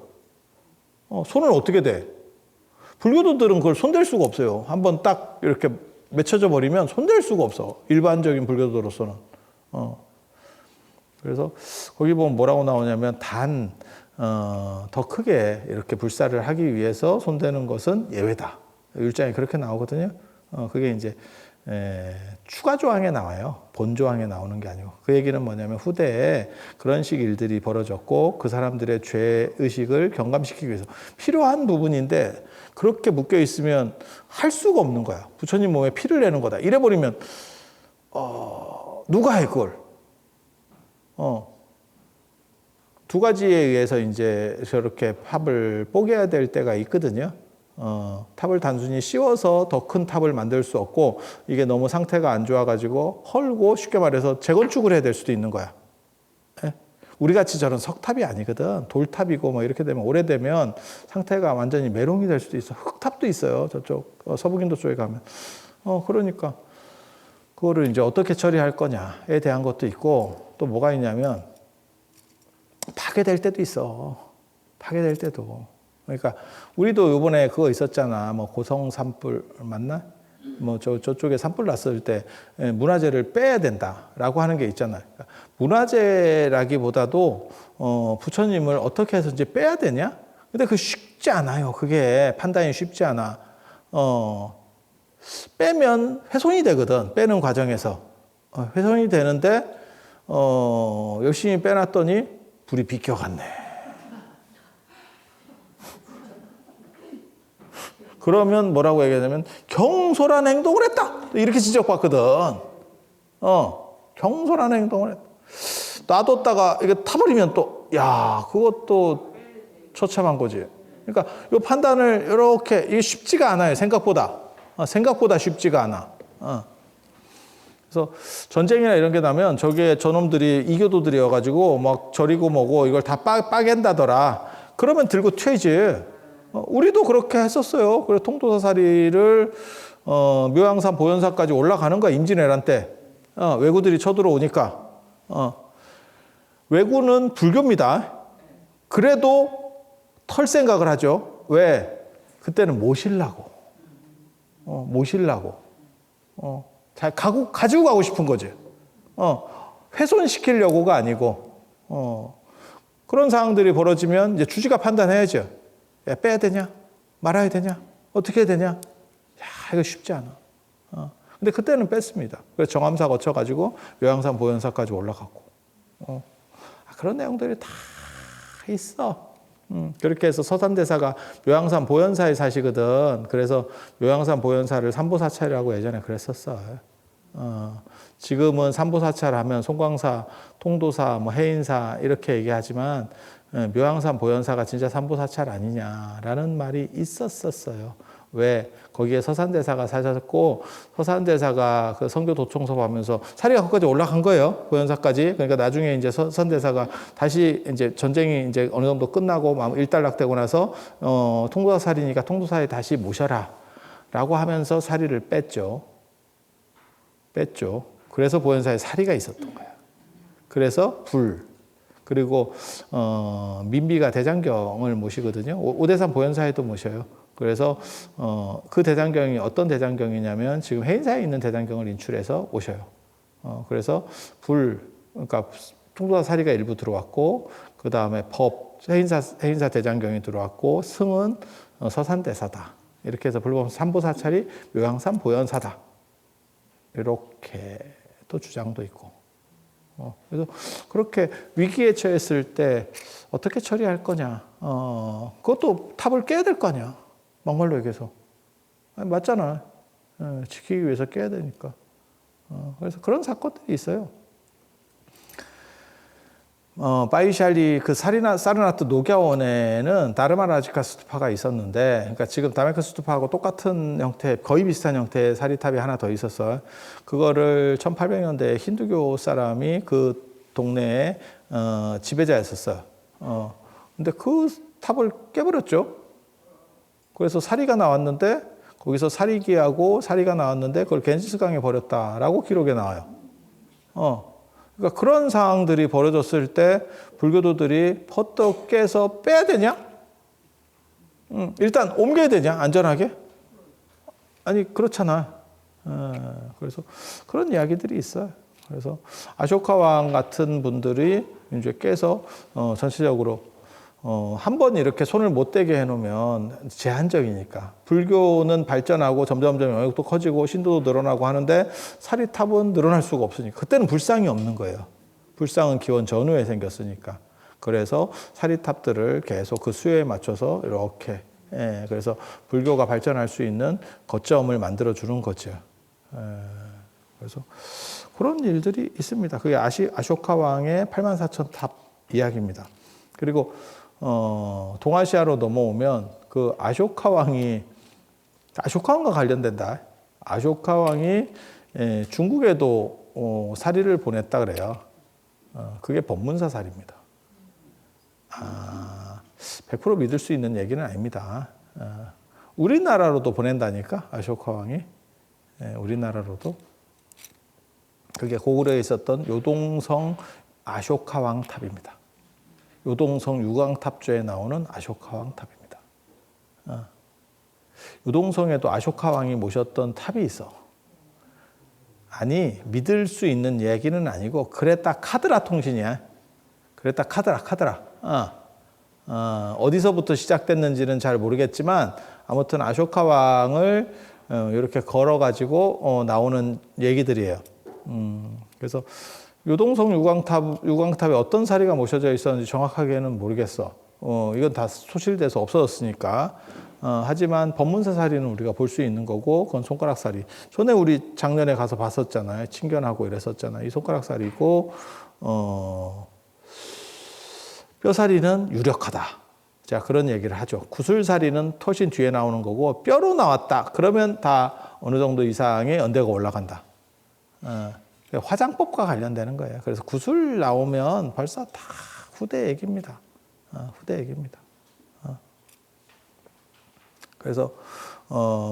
손을 어떻게 대? 불교도들은 그걸 손댈 수가 없어요. 한번 딱 이렇게 맺혀져 버리면 손댈 수가 없어. 일반적인 불교도로서는. 그래서 거기 보면 뭐라고 나오냐면 더 크게 이렇게 불사를 하기 위해서 손대는 것은 예외다. 율장에 그렇게 나오거든요. 그게 이제 추가 조항에 나와요. 본 조항에 나오는 게 아니고. 그 얘기는 뭐냐면 후대에 그런 식 일들이 벌어졌고 그 사람들의 죄의식을 경감시키기 위해서 필요한 부분인데 그렇게 묶여 있으면 할 수가 없는 거야. 부처님 몸에 피를 내는 거다. 이래버리면 누가 해 그걸? 두 가지에 의해서 이제 저렇게 탑을 뽀개야 될 때가 있거든요. 탑을 단순히 씌워서 더 큰 탑을 만들 수 없고 이게 너무 상태가 안 좋아가지고 헐고 쉽게 말해서 재건축을 해야 될 수도 있는 거야. 예? 우리 같이 저런 석탑이 아니거든. 돌탑이고 뭐 이렇게 되면 오래되면 상태가 완전히 메롱이 될 수도 있어. 흙탑도 있어요. 저쪽 서북인도 쪽에 가면. 그러니까 그거를 이제 어떻게 처리할 거냐에 대한 것도 있고 또 뭐가 있냐면 파괴될 때도 있어. 파괴될 때도. 그러니까 우리도 이번에 그거 있었잖아. 뭐 고성 산불 맞나? 뭐 저쪽에 산불 났을 때 문화재를 빼야 된다라고 하는 게 있잖아요. 그러니까 문화재라기보다도 부처님을 어떻게 해서 이제 빼야 되냐? 근데 그 쉽지 않아요. 그게 판단이 쉽지 않아. 빼면 훼손이 되거든. 빼는 과정에서 훼손이 되는데 열심히 빼놨더니 불이 비켜갔네. 그러면 뭐라고 얘기하냐면 경솔한 행동을 했다. 이렇게 지적받거든. 경솔한 행동을 했다. 놔뒀다가 이게 타버리면 또, 야, 그것도 처참한 거지. 그러니까 이 판단을 이렇게, 이게 쉽지가 않아요. 생각보다. 생각보다 쉽지가 않아. 그래서 전쟁이나 이런 게 나면 저게 저놈들이 이교도들이어가지고 막 저리고 뭐고 이걸 다 빠갠다더라. 그러면 들고 튀지. 우리도 그렇게 했었어요. 그래서 통도사사리를 묘양산 보현사까지 올라가는 거야. 임진왜란 때. 왜구들이 쳐들어오니까. 왜구는 불교입니다. 그래도 털 생각을 하죠. 왜? 그때는 모시려고. 모시려고. 가지고 가고 싶은 거지. 훼손시키려고가 아니고. 그런 상황들이 벌어지면 이제 주지가 판단해야죠. 야, 빼야 되냐? 말아야 되냐? 어떻게 해야 되냐? 야, 이거 쉽지 않아. 근데 그때는 뺐습니다. 그래서 정암사 거쳐가지고 요양산 보현사까지 올라갔고. 그런 내용들이 다 있어. 그렇게 해서 서산대사가 묘양산 보현사에 사시거든. 그래서 묘양산 보현사를 삼보사찰이라고 예전에 그랬었어. 지금은 삼보사찰 하면 송광사, 통도사, 뭐 해인사 이렇게 얘기하지만 묘양산 보현사가 진짜 삼보사찰 아니냐라는 말이 있었었어요. 왜? 거기에 서산대사가 사셨고 서산대사가 그 선교 도청서 하면서 사리가 거기까지 올라간 거예요. 보현사까지. 그러니까 나중에 이제 서산대사가 다시 이제 전쟁이 이제 어느 정도 끝나고 일단락되고 나서 통도사 사리니까 통도사에 다시 모셔라라고 하면서 사리를 뺐죠. 그래서 보현사에 사리가 있었던 거예요. 그래서 그리고 민비가 대장경을 모시거든요. 오대산 보현사에도 모셔요. 그래서 그 대장경이 어떤 대장경이냐면 지금 해인사에 있는 대장경을 인출해서 오셔요. 그래서 그러니까 통도사 사리가 일부 들어왔고 그 다음에 해인사 대장경이 들어왔고 승은 서산대사다. 이렇게 해서 불법 삼보사찰이 묘양산 보현사다. 이렇게 또 주장도 있고. 그래서 그렇게 위기에 처했을 때 어떻게 처리할 거냐. 그것도 탑을 깨야 될 거 아니야. 막말로 얘기해서. 맞잖아. 지키기 위해서 깨야 되니까. 그래서 그런 사건들이 있어요. 바이샬리 그 사르나트 녹야원에는 다르마라지카 스투파가 있었는데, 그러니까 지금 다메크 스투파하고 똑같은 형태, 거의 비슷한 형태의 사리탑이 하나 더 있었어요. 그거를 1800년대에 힌두교 사람이 그 동네에 지배자였었어요. 근데 그 탑을 깨버렸죠. 그래서 사리가 나왔는데, 거기서 사리기하고 사리가 나왔는데 그걸 겐지스강에 버렸다라고 기록에 나와요. 그러니까 그런 상황들이 벌어졌을 때 불교도들이 퍼떡 깨서 빼야 되냐? 일단 옮겨야 되냐? 안전하게? 아니 그렇잖아. 그래서 그런 이야기들이 있어요. 그래서 아쇼카 왕 같은 분들이 이제 깨서 전체적으로 한 번 이렇게 손을 못 대게 해놓으면 제한적이니까. 불교는 발전하고 점점 영역도 커지고 신도도 늘어나고 하는데 사리탑은 늘어날 수가 없으니까. 그때는 불상이 없는 거예요. 불상은 기원 전후에 생겼으니까. 그래서 사리탑들을 계속 그 수요에 맞춰서 이렇게, 그래서 불교가 발전할 수 있는 거점을 만들어 주는 거죠. 그래서 그런 일들이 있습니다. 그게 아쇼카 왕의 84,000탑 이야기입니다. 그리고 동아시아로 넘어오면 그 아쇼카 왕과 관련된다. 아쇼카 왕이 중국에도 사리를 보냈다 그래요. 그게 법문사 사리입니다. 100% 믿을 수 있는 얘기는 아닙니다. 우리나라로도 보낸다니까, 아쇼카 왕이. 우리나라로도. 그게 고구려에 있었던 요동성 아쇼카 왕 탑입니다. 요동성 유광탑조에 나오는 아쇼카 왕 탑입니다. 요동성에도 아쇼카 왕이 모셨던 탑이 있어. 아니, 믿을 수 있는 얘기는 아니고 그레타 카드라 통신이야. 그레타 카드라. 어디서부터 시작됐는지는 잘 모르겠지만 아무튼 아쇼카 왕을 이렇게 걸어가지고 나오는 얘기들이에요. 그래서 요동성 유광탑에 어떤 사리가 모셔져 있었는지 정확하게는 모르겠어. 이건 다 소실돼서 없어졌으니까. 하지만 법문사 사리는 우리가 볼 수 있는 거고, 그건 손가락 사리. 전에 우리 작년에 가서 봤었잖아요. 친견하고 이랬었잖아요. 이 손가락 사리고, 뼈사리는 유력하다. 자, 그런 얘기를 하죠. 구슬사리는 토신 뒤에 나오는 거고, 뼈로 나왔다. 그러면 다 어느 정도 이상의 연대가 올라간다. 화장법과 관련되는 거예요. 그래서 구슬 나오면 벌써 다 후대 얘기입니다. 후대 얘기입니다. 그래서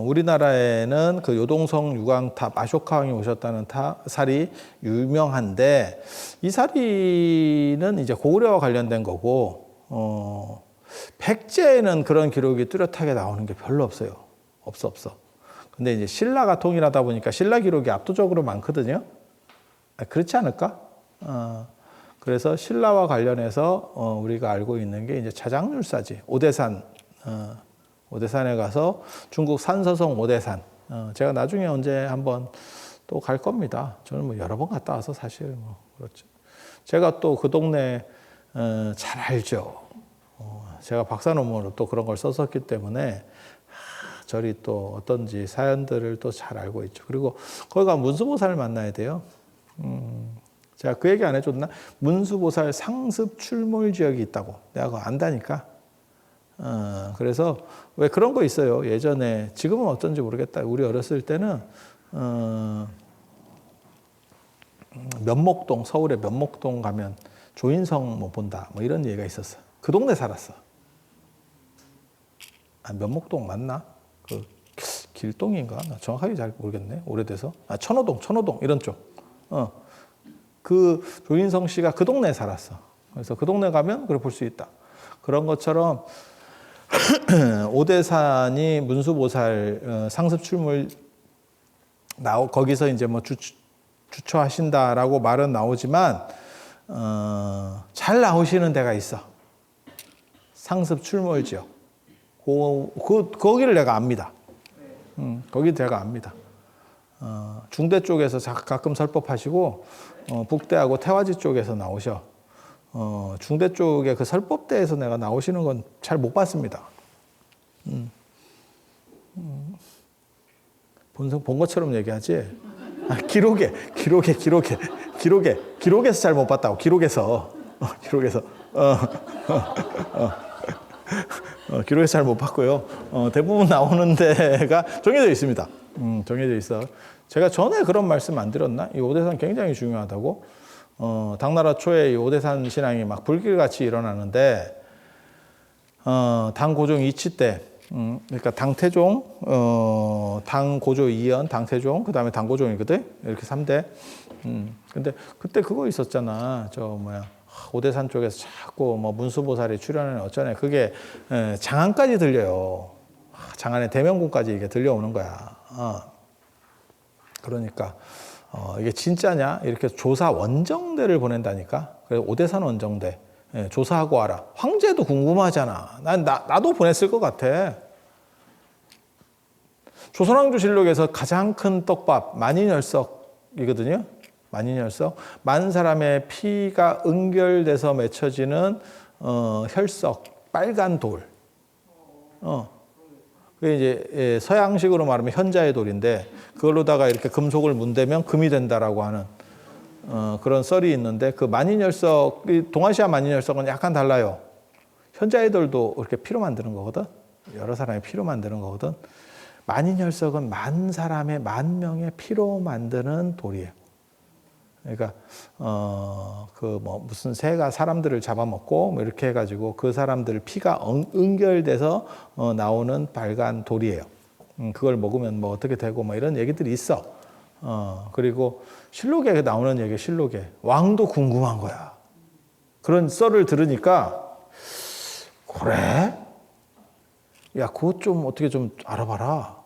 우리나라에는 그 요동성 유광탑, 아쇼카 왕이 오셨다는 사리 유명한데, 이 사리는 이제 고구려와 관련된 거고, 백제에는 그런 기록이 뚜렷하게 나오는 게 별로 없어요. 없어. 근데 이제 신라가 통일하다 보니까 신라 기록이 압도적으로 많거든요. 그렇지 않을까? 그래서 신라와 관련해서 우리가 알고 있는 게 이제 자장률사지, 오대산, 오대산에 가서 중국 산서성 오대산. 제가 나중에 언제 한번 또 갈 겁니다. 저는 뭐 여러 번 갔다 와서 사실 뭐 그렇죠. 제가 또 그 동네 잘 알죠. 제가 박사 논문으로 또 그런 걸 썼었기 때문에 저리 또 어떤지 사연들을 또 잘 알고 있죠. 그리고 거기 가면 문수보살을 만나야 돼요. 제가 그 얘기 안 해줬나? 문수보살 상습 출몰 지역이 있다고. 내가 그거 안다니까. 그래서 왜 그런 거 있어요. 예전에, 지금은 어떤지 모르겠다. 우리 어렸을 때는 면목동, 서울의 면목동 가면 조인성 뭐 본다, 뭐 이런 얘기가 있었어. 그 동네 살았어. 면목동 맞나? 그 길동인가? 나 정확하게 잘 모르겠네. 오래돼서. 천호동 이런 쪽. 그 조인성 씨가 그 동네에 살았어. 그래서 그 동네 가면 그걸 볼 수 있다. 그런 것처럼 오대산이 문수보살 상습 출몰 거기서 이제 뭐 주처하신다라고 말은 나오지만 잘 나오시는 데가 있어. 상습 출몰 지역. 거기를 내가 압니다. 거기 내가 압니다. 중대 쪽에서 가끔 설법하시고 북대하고 태화지 쪽에서 나오셔. 중대 쪽에 그 설법대에서 내가 나오시는 건 잘 못 봤습니다. 본 것처럼 얘기하지. 기록에서 잘 못 봤다고. 기록에서. 기록에서. 기록에서 잘 못 봤고요. 대부분 나오는 데가 정해져 있습니다. 정해져 있어. 제가 전에 그런 말씀 안 드렸나? 이 오대산 굉장히 중요하다고. 당나라 초에 이 오대산 신앙이 막 불길같이 일어나는데, 당고종 이치 때, 그러니까 당태종, 당고조 이연, 당태종, 그 다음에 당고종이거든? 이렇게 3대. 근데 그때 그거 있었잖아. 오대산 쪽에서 자꾸 뭐 문수보살이 출연하는 어쩌네. 그게 장안까지 들려요. 장안의 대명군까지 이게 들려오는 거야. 그러니까 이게 진짜냐? 이렇게 조사 원정대를 보낸다니까. 그래서 오대산 원정대 조사하고 와라. 황제도 궁금하잖아. 나도 보냈을 것 같아. 조선왕조실록에서 가장 큰 떡밥 만인열석이거든요. 만인열석. 많은 사람의 피가 응결돼서 맺혀지는 혈석, 빨간 돌. 그게 이제 서양식으로 말하면 현자의 돌인데 그걸로다가 이렇게 금속을 문대면 금이 된다라고 하는 그런 썰이 있는데 그 만인열석, 동아시아 만인열석은 약간 달라요. 현자의 돌도 이렇게 피로 만드는 거거든. 여러 사람의 피로 만드는 거거든. 만인열석은 만 사람의 만 명의 피로 만드는 돌이에요. 그러니까 무슨 새가 사람들을 잡아먹고 뭐 이렇게 해가지고 그 사람들 피가 응결돼서 나오는 빨간 돌이에요. 그걸 먹으면 뭐 어떻게 되고 뭐 이런 얘기들이 있어. 그리고 실록에 나오는 얘기, 실록에 왕도 궁금한 거야. 그런 썰을 들으니까 그래? 야, 그것 좀 어떻게 좀 알아봐라.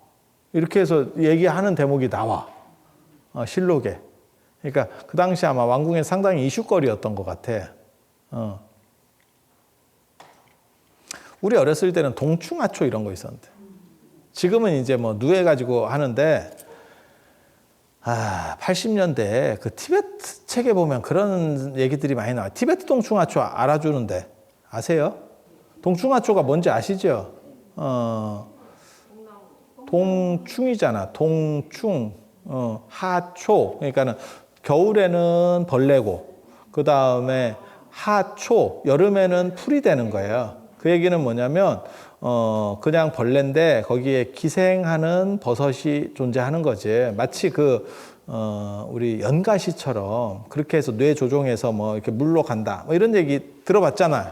이렇게 해서 얘기하는 대목이 나와. 실록에. 그러니까 그 당시 아마 왕궁에 상당히 이슈거리였던 것 같아. 우리 어렸을 때는 동충하초 이런 거 있었는데 지금은 이제 뭐 누해가지고 하는데 80년대 그 티베트 책에 보면 그런 얘기들이 많이 나와요. 티베트 동충하초 알아주는데 아세요? 동충하초가 뭔지 아시죠? 동충이잖아. 동충. 하초. 그러니까는 겨울에는 벌레고, 그 다음에 하초, 여름에는 풀이 되는 거예요. 그 얘기는 뭐냐면, 그냥 벌레인데 거기에 기생하는 버섯이 존재하는 거지. 마치 우리 연가시처럼 그렇게 해서 뇌 조종해서 뭐 이렇게 물로 간다. 뭐 이런 얘기 들어봤잖아요.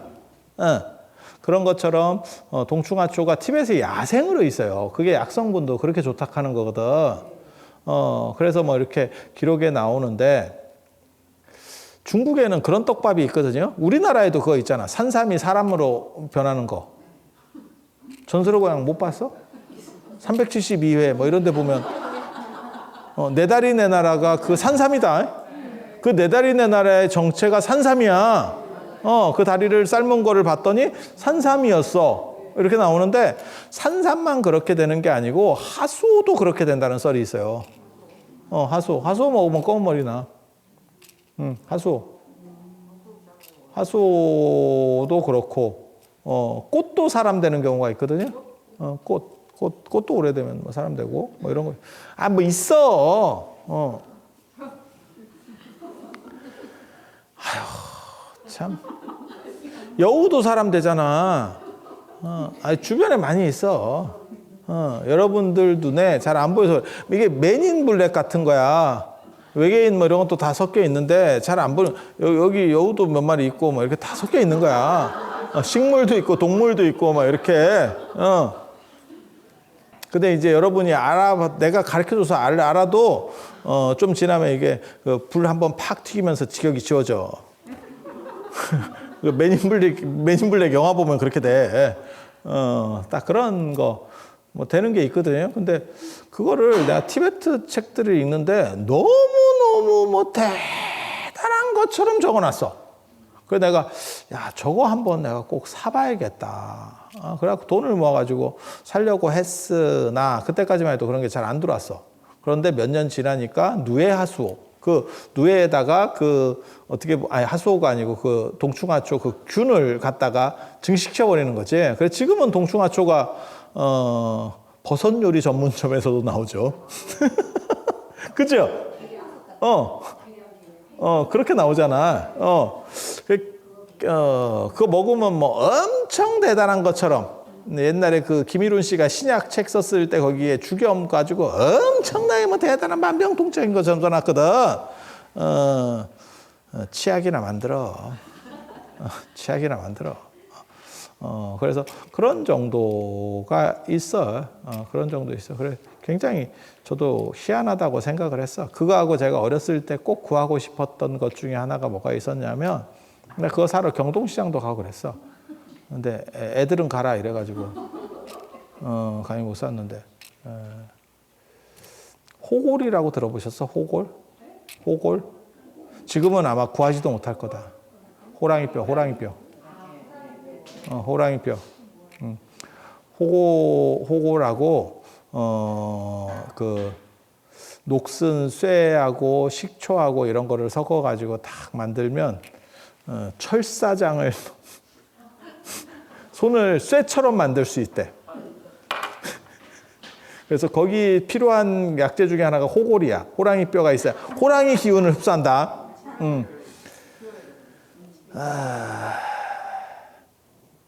그런 것처럼 동충하초가 티벳에 야생으로 있어요. 그게 약성분도 그렇게 조탁하는 거거든. 그래서 뭐 이렇게 기록에 나오는데 중국에는 그런 떡밥이 있거든요. 우리나라에도 그거 있잖아. 산삼이 사람으로 변하는 거. 전설의 고향 못 봤어? 372회 뭐 이런 데 보면 네 다리 네 나라가 그 산삼이다. 그 네 다리 네 나라의 정체가 산삼이야. 그 다리를 삶은 거를 봤더니 산삼이었어. 이렇게 나오는데 산삼만 그렇게 되는 게 아니고 하수도 그렇게 된다는 썰이 있어요. 하수 먹으면 검은 머리 나. 하수도 그렇고 꽃도 사람 되는 경우가 있거든요. 꽃도 오래되면 뭐 사람 되고 뭐 이런 거. 뭐 있어. 아휴 참. 여우도 사람 되잖아. 주변에 많이 있어. 여러분들 눈에 잘 안 보여서 이게 맨인블랙 같은 거야. 외계인 뭐 이런 것도 다 섞여 있는데 잘 안 보는. 여기 여우도 몇 마리 있고 뭐 이렇게 다 섞여 있는 거야. 식물도 있고 동물도 있고 막 이렇게. 근데 이제 여러분이 내가 가르쳐줘서 알아도 좀 지나면 이게 불 한번 팍 튀기면서 지격이 지워져. 맨인블랙 영화 보면 그렇게 돼. 딱 그런 거 뭐 되는 게 있거든요. 근데 그거를 내가 티베트 책들을 읽는데 너무너무 뭐 대단한 것처럼 적어놨어. 그래서 내가 야 저거 한번 내가 꼭 사봐야겠다. 그래갖고 돈을 모아가지고 사려고 했으나 그때까지만 해도 그런 게 잘 안 들어왔어. 그런데 몇 년 지나니까 누에하수오 그 누에에다가 하수오가 아니고 그 동충하초 그 균을 갖다가 증식시켜 버리는 거지. 그래서 지금은 동충하초가 버섯 요리 전문점에서도 나오죠. 그죠? 그렇게 나오잖아. 그거 먹으면 뭐 엄청 대단한 것처럼 옛날에 그 김일훈 씨가 신약 책 썼을 때 거기에 죽염 가지고 엄청나게 뭐 대단한 만병통치약인 것처럼 써놨거든. 치약이나 만들어. 치약이나 만들어. 그래서 그런 정도가 있어. 그런 정도 있어. 그래, 굉장히 저도 희한하다고 생각을 했어. 그거하고 제가 어렸을 때 꼭 구하고 싶었던 것 중에 하나가 뭐가 있었냐면, 근데 그거 사러 경동시장도 가고 그랬어. 근데 애들은 가라 이래가지고, 강의 못 샀는데. 호골이라고 들어보셨어? 호골? 호골? 지금은 아마 구하지도 못할 거다. 호랑이뼈, 호랑이뼈. 호랑이뼈. 호골하고, 그, 녹슨 쇠하고 식초하고 이런 거를 섞어가지고 딱 만들면, 철사장을, 손을 쇠처럼 만들 수 있대. 그래서 거기 필요한 약재 중에 하나가 호골이야. 호랑이뼈가 있어요. 호랑이 기운을 흡수한다.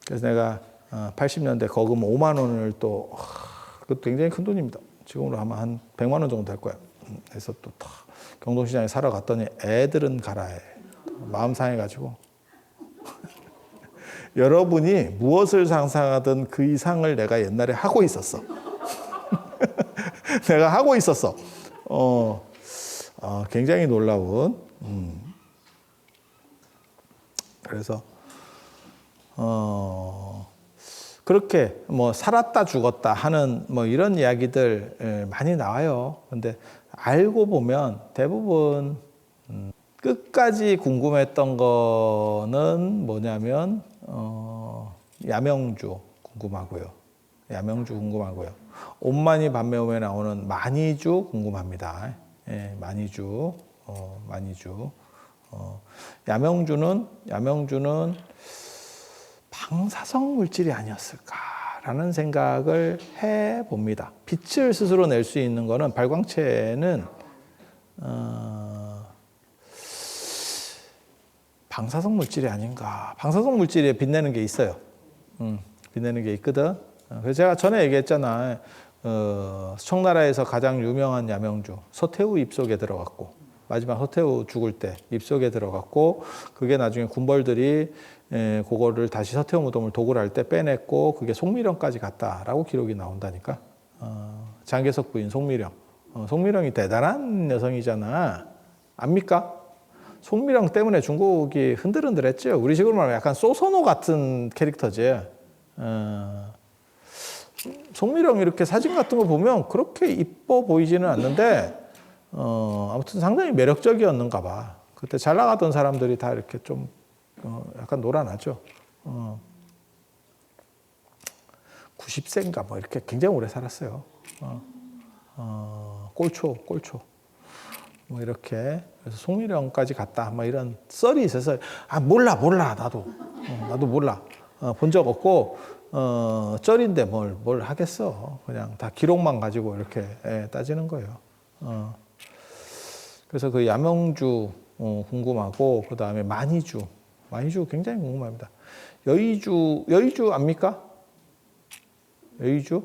그래서 내가 80년대 거금 5만 원을 또, 그것도 굉장히 큰 돈입니다. 지금으로 아마 한 100만 원 정도 될 거야. 그래서 또 경동시장에 사러 갔더니 애들은 가라 해. 마음 상해가지고. 여러분이 무엇을 상상하든 그 이상을 내가 옛날에 하고 있었어. 내가 하고 있었어. 굉장히 놀라운. 그래서 그렇게 뭐 살았다 죽었다 하는 뭐 이런 이야기들 많이 나와요. 근데 알고 보면 대부분 끝까지 궁금했던 거는 뭐냐면 야명주 궁금하고요. 야명주 궁금하고요. 온만이 밤매움에 나오는 만이주 궁금합니다. 예, 만이주, 만이주. 야명주는 방사성 물질이 아니었을까라는 생각을 해 봅니다. 빛을 스스로 낼 수 있는 거는 발광체는 방사성 물질이 아닌가. 방사성 물질에 빛내는 게 있어요. 빛내는 게 있거든. 그래서 제가 전에 얘기했잖아. 청나라에서 가장 유명한 야명주 서태후 입속에 들어갔고 마지막 서태후 죽을 때 입속에 들어갔고 그게 나중에 군벌들이 그거를 다시 서태후 무덤을 도굴 할 때 빼냈고 그게 송미령까지 갔다라고 기록이 나온다니까. 장개석 부인 송미령. 송미령이 대단한 여성이잖아. 압니까? 송미령 때문에 중국이 흔들흔들했죠. 우리 식으로 말하면 약간 소선호 같은 캐릭터지. 송미령 이렇게 사진 같은 거 보면 그렇게 이뻐 보이지는 않는데 아무튼 상당히 매력적이었는가 봐. 그때 잘 나가던 사람들이 다 이렇게 좀 약간 놀아나죠. 90세인가 뭐 이렇게 굉장히 오래 살았어요. 꼴초. 뭐 이렇게. 그래서 송미령까지 갔다. 뭐 이런 썰이 있어서 몰라. 나도 몰라. 본 적 없고 쩔인데 뭘 하겠어. 그냥 다 기록만 가지고 이렇게 따지는 거예요. 그래서 그 야명주 궁금하고 그 다음에 만이주 굉장히 궁금합니다. 여의주 압니까? 여의주?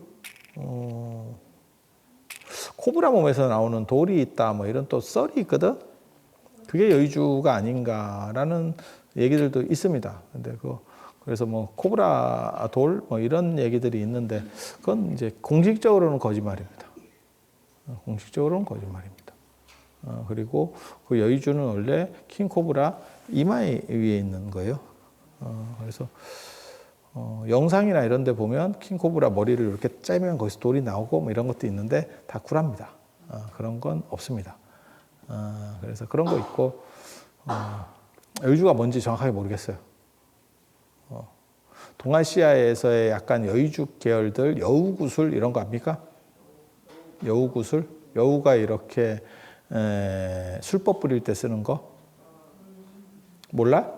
코브라 몸에서 나오는 돌이 있다 뭐 이런 또 썰이 있거든. 그게 여의주가 아닌가라는 얘기들도 있습니다. 근데 그래서 뭐 코브라 돌 뭐 이런 얘기들이 있는데 그건 이제 공식적으로는 거짓말입니다. 공식적으로는 거짓말입니다. 그리고 그 여의주는 원래 킹코브라 이마 위에 있는 거예요. 그래서 영상이나 이런 데 보면 킹코브라 머리를 이렇게 짜면 거기서 돌이 나오고 뭐 이런 것도 있는데 다 구라입니다. 그런 건 없습니다. 그래서 그런 거 있고 여의주가 뭔지 정확하게 모르겠어요. 동아시아에서의 약간 여의주 계열들 여우구슬 이런 거 압니까? 여우구슬? 여우가 이렇게 술법 부릴 때 쓰는 거? 몰라?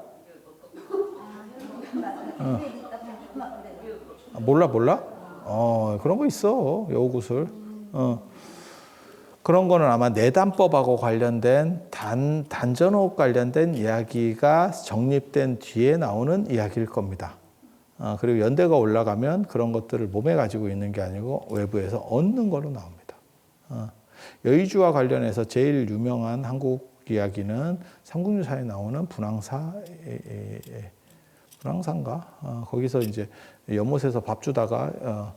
몰라? 그런 거 있어. 여우구슬. 그런 거는 아마 내단법하고 관련된 단전호흡 관련된 이야기가 정립된 뒤에 나오는 이야기일 겁니다. 그리고 연대가 올라가면 그런 것들을 몸에 가지고 있는 게 아니고 외부에서 얻는 걸로 나옵니다. 여의주와 관련해서 제일 유명한 한국 이야기는 삼국유사에 나오는 분황사인가? 거기서 이제 연못에서 밥 주다가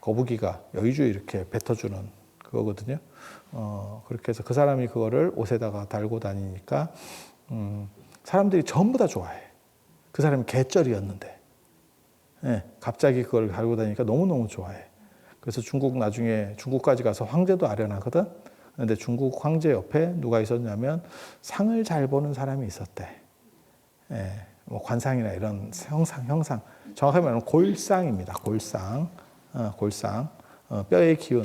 거북이가 여의주 이렇게 뱉어주는 그거거든요. 그렇게 해서 그 사람이 그거를 옷에다가 달고 다니니까 사람들이 전부 다 좋아해. 그 사람이 개쩔이었는데, 예, 갑자기 그걸 달고 다니니까 너무너무 좋아해. 그래서 나중에 중국까지 가서 황제도 아련하거든. 근데 중국 황제 옆에 누가 있었냐면 상을 잘 보는 사람이 있었대. 예, 뭐 관상이나 이런 형상. 정확하게 말하면 골상입니다. 골상. 뼈의 기운.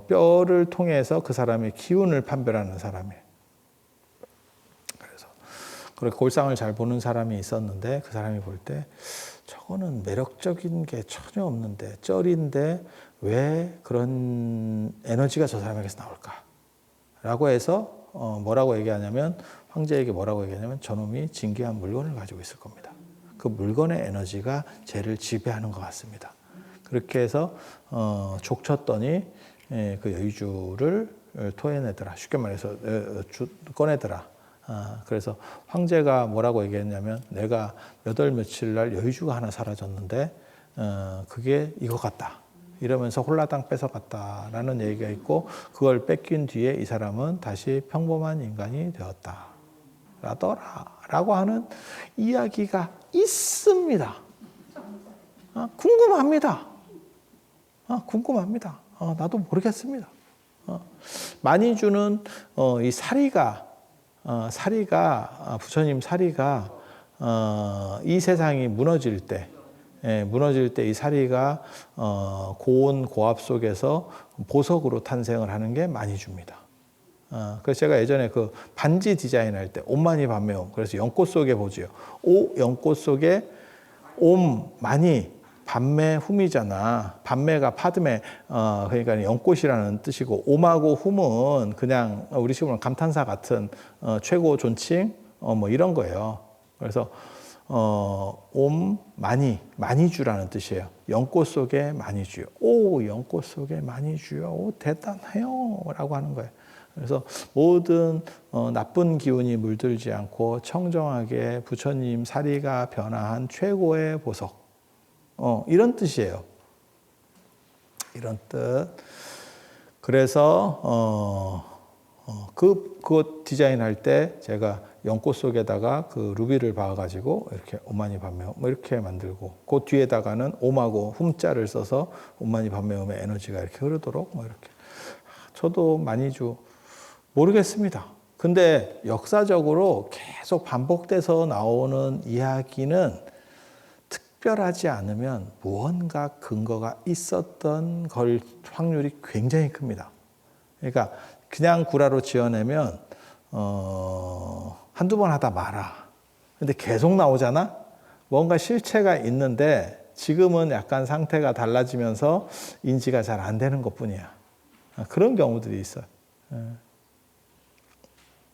뼈를 통해서 그 사람의 기운을 판별하는 사람이에요. 그래서 그렇게 골상을 잘 보는 사람이 있었는데 그 사람이 볼 때 저거는 매력적인 게 전혀 없는데 쩔인데 왜 그런 에너지가 저 사람에게서 나올까? 라고 해서 뭐라고 얘기하냐면 황제에게 뭐라고 얘기하냐면 저놈이 진귀한 물건을 가지고 있을 겁니다. 그 물건의 에너지가 쟤를 지배하는 것 같습니다. 그렇게 해서 족쳤더니 그 여의주를 토해내더라. 쉽게 말해서 꺼내더라. 그래서 황제가 뭐라고 얘기했냐면 내가 몇 월 며칠 날 여의주가 하나 사라졌는데 그게 이거 같다. 이러면서 홀라당 뺏어갔다라는 얘기가 있고 그걸 뺏긴 뒤에 이 사람은 다시 평범한 인간이 되었다. 라고 하는 이야기가 있습니다. 궁금합니다. 궁금합니다. 나도 모르겠습니다. 만이주는 이 부처님 사리가 이 세상이 무너질 때 이 사리가 고온 고압 속에서 보석으로 탄생을 하는 게 만이주입니다. 그래서 제가 예전에 그 반지 디자인할 때 옴마니 밤매옴 그래서 연꽃 속에 보지요. 연꽃 속에 옴 마니 밤매 훔이잖아. 밤매가 파드매 그러니까 연꽃이라는 뜻이고 옴하고 훔은 그냥 우리 식으로 감탄사 같은 최고 존칭 뭐 이런 거예요. 그래서 옴 마니주라는 뜻이에요. 연꽃 속에 마니주요. 오 연꽃 속에 마니주요. 오 대단해요라고 하는 거예요. 그래서 모든 나쁜 기운이 물들지 않고 청정하게 부처님 사리가 변화한 최고의 보석. 이런 뜻이에요. 이런 뜻. 그래서 그것 디자인할 때 제가 연꽃 속에다가 그 루비를 박아가지고 이렇게 옴마니 밤매옴 뭐 이렇게 만들고 그 뒤에다가는 옴하고 훔자를 써서 옴마니 밤매옴의 에너지가 이렇게 흐르도록 뭐 이렇게. 저도 마니주 모르겠습니다. 근데 역사적으로 계속 반복돼서 나오는 이야기는 특별하지 않으면 무언가 근거가 있었던 걸 확률이 굉장히 큽니다. 그러니까 그냥 구라로 지어내면 한두 번 하다 말아. 근데 계속 나오잖아? 뭔가 실체가 있는데 지금은 약간 상태가 달라지면서 인지가 잘 안 되는 것뿐이야. 그런 경우들이 있어요.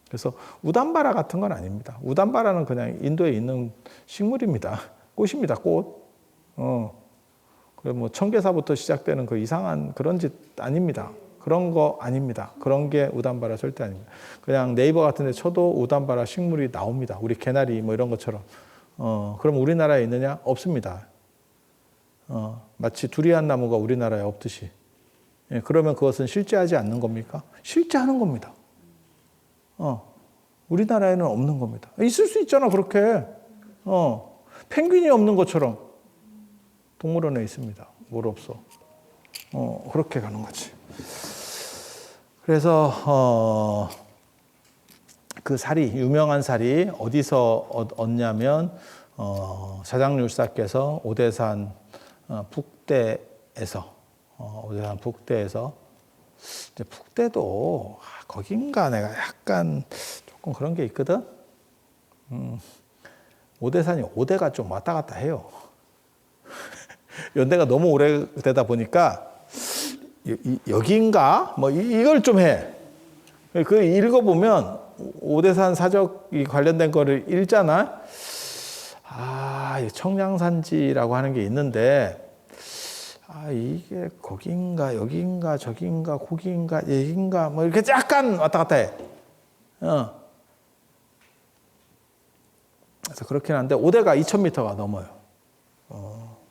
그래서 우담바라 같은 건 아닙니다. 우담바라는 그냥 인도에 있는 식물입니다. 꽃입니다. 꽃. 뭐 청계사부터 시작되는 그 이상한 그런 짓 아닙니다. 그런 거 아닙니다. 그런 게 우담바라 절대 아닙니다. 그냥 네이버 같은 데 쳐도 우담바라 식물이 나옵니다. 우리 개나리 뭐 이런 것처럼. 그럼 우리나라에 있느냐? 없습니다. 마치 두리안 나무가 우리나라에 없듯이. 예, 그러면 그것은 실제하지 않는 겁니까? 실제하는 겁니다. 우리나라에는 없는 겁니다. 있을 수 있잖아, 그렇게. 펭귄이 없는 것처럼 동물원에 있습니다. 뭘 없어. 그렇게 가는 거지. 그래서 그 사리, 유명한 사리 어디서 얻냐면 자장률사께서 오대산 북대에서 이제 북대도 거긴가 내가 약간 조금 그런 게 있거든. 오대산이 오대가 좀 왔다 갔다 해요. 연대가 너무 오래되다 보니까 여기인가? 뭐 이걸 좀 해. 그 읽어보면 오대산 사적이 관련된 거를 읽잖아. 청량산지라고 하는 게 있는데 이게 거기인가 여기인가 저기인가 거기인가 여기인가 뭐 이렇게 약간 왔다 갔다 해. 그래서 그렇긴 한데 오대가 2,000m가 넘어요.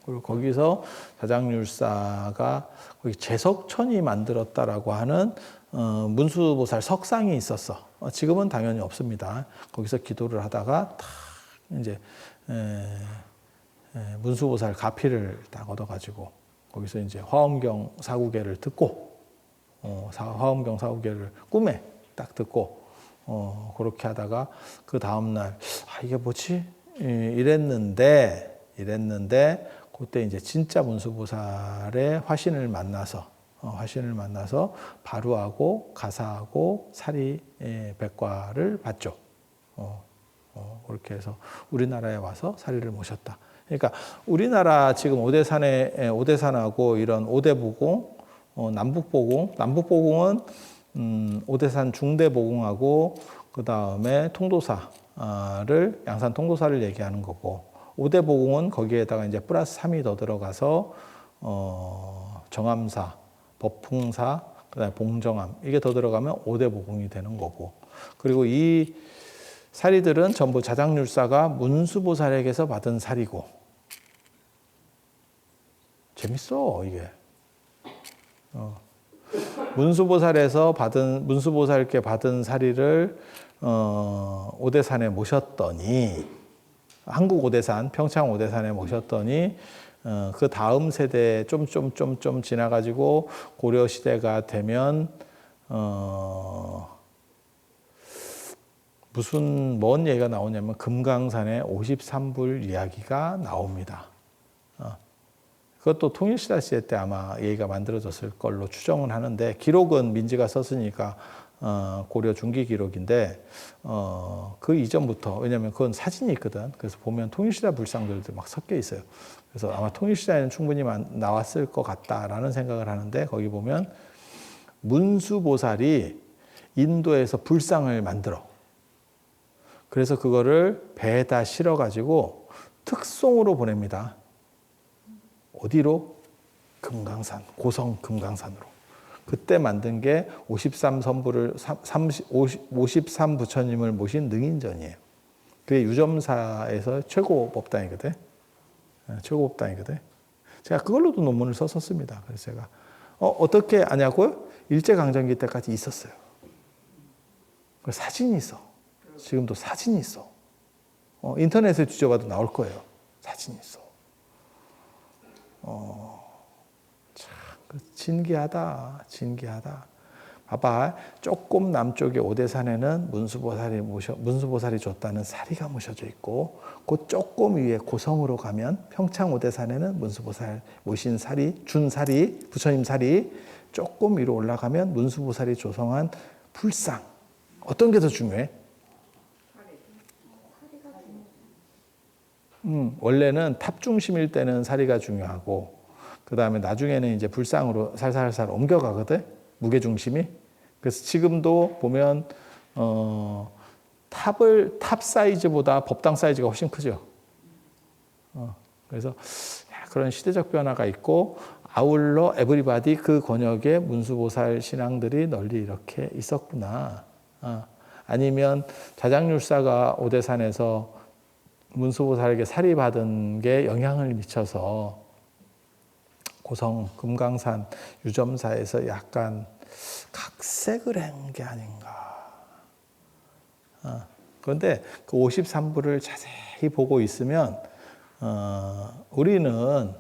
그리고 거기서 자장률사가 거기 제석천이 만들었다라고 하는 문수보살 석상이 있었어. 지금은 당연히 없습니다. 거기서 기도를 하다가 딱 이제 문수보살 가피를 딱 얻어가지고 거기서 이제 화엄경 사구계를 듣고 화엄경 사구계를 꿈에 딱 듣고 그렇게 하다가 그 다음 날 이게 뭐지 이랬는데 그때 이제 진짜 문수보살의 화신을 만나서 바루하고 가사하고 사리 백과를 받죠. 그렇게 해서 우리나라에 와서 사리를 모셨다. 그러니까 우리나라 지금 오대산하고 이런 오대보공, 남북보공은 오대산 중대보공하고 그 다음에 통도사를 양산 통도사를 얘기하는 거고 오대보공은 거기에다가 이제 플러스 3이 더 들어가서 정암사, 법풍사, 그다음에 봉정암 이게 더 들어가면 오대보공이 되는 거고 그리고 이 사리들은 전부 자장률사가 문수보살에게서 받은 사리고 재밌어 이게. 문수보살께 받은 사리를 오대산에 모셨더니 한국 오대산, 평창 오대산에 모셨더니 그 다음 세대 좀 지나가지고 고려 시대가 되면 무슨 뭔 얘기가 나오냐면 금강산의 53불 이야기가 나옵니다. 그것도 통일시대 시대 때 아마 얘기가 만들어졌을 걸로 추정은 하는데 기록은 민지가 썼으니까 고려 중기 기록인데 그 이전부터 왜냐하면 그건 사진이 있거든. 그래서 보면 통일시대 불상들도 막 섞여 있어요. 그래서 아마 통일시대에는 충분히 나왔을 것 같다라는 생각을 하는데 거기 보면 문수보살이 인도에서 불상을 만들어. 그래서 그거를 배에다 실어가지고 특송으로 보냅니다. 어디로? 금강산, 고성 금강산으로. 그때 만든 게 53부처님을 모신 능인전이에요. 그게 유점사에서 최고 법당이거든. 최고 법당이거든. 제가 그걸로도 논문을 썼었습니다. 그래서 제가 어떻게 아냐고요? 일제강점기 때까지 있었어요. 사진이 있어. 지금도 사진이 있어. 인터넷에 뒤져봐도 나올 거예요. 사진이 있어. 참 진기하다. 봐봐. 조금 남쪽의 오대산에는 문수보살이 줬다는 사리가 모셔져 있고, 그 조금 위에 고성으로 가면 평창 오대산에는 문수보살 모신 사리, 준사리, 부처님 사리, 조금 위로 올라가면 문수보살이 조성한 불상. 어떤 게 더 중요해? 원래는 탑 중심일 때는 사리가 중요하고, 그 다음에 나중에는 이제 불상으로 살살살 옮겨가거든, 무게 중심이. 그래서 지금도 보면 탑 사이즈보다 법당 사이즈가 훨씬 크죠. 그래서 그런 시대적 변화가 있고, 아울러 에브리바디 그 권역에 문수보살 신앙들이 널리 이렇게 있었구나. 아니면 자장률사가 오대산에서 문수보살에게 사리 받은 게 영향을 미쳐서 고성 금강산 유점사에서 약간 각색을 한 게 아닌가. 그런데 그 53부를 자세히 보고 있으면 우리는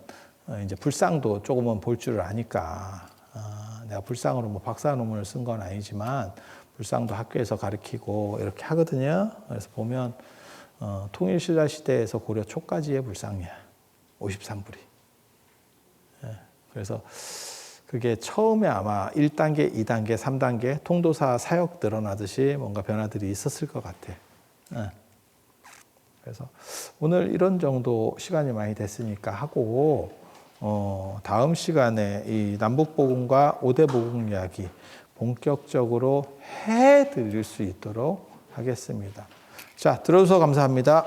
이제 불상도 조금은 볼 줄 아니까 내가 불상으로 뭐 박사 논문을 쓴 건 아니지만 불상도 학교에서 가르치고 이렇게 하거든요. 그래서 보면 통일신라 시대에서 고려 초까지의 불상이야. 53불이. 그래서 그게 처음에 아마 1단계, 2단계, 3단계 통도사 사역 드러나듯이 뭔가 변화들이 있었을 것 같아. 그래서 오늘 이런 정도 시간이 많이 됐으니까 하고 다음 시간에 이 남북복음과 5대 복음 이야기 본격적으로 해드릴 수 있도록 하겠습니다. 자, 들어주셔서 감사합니다.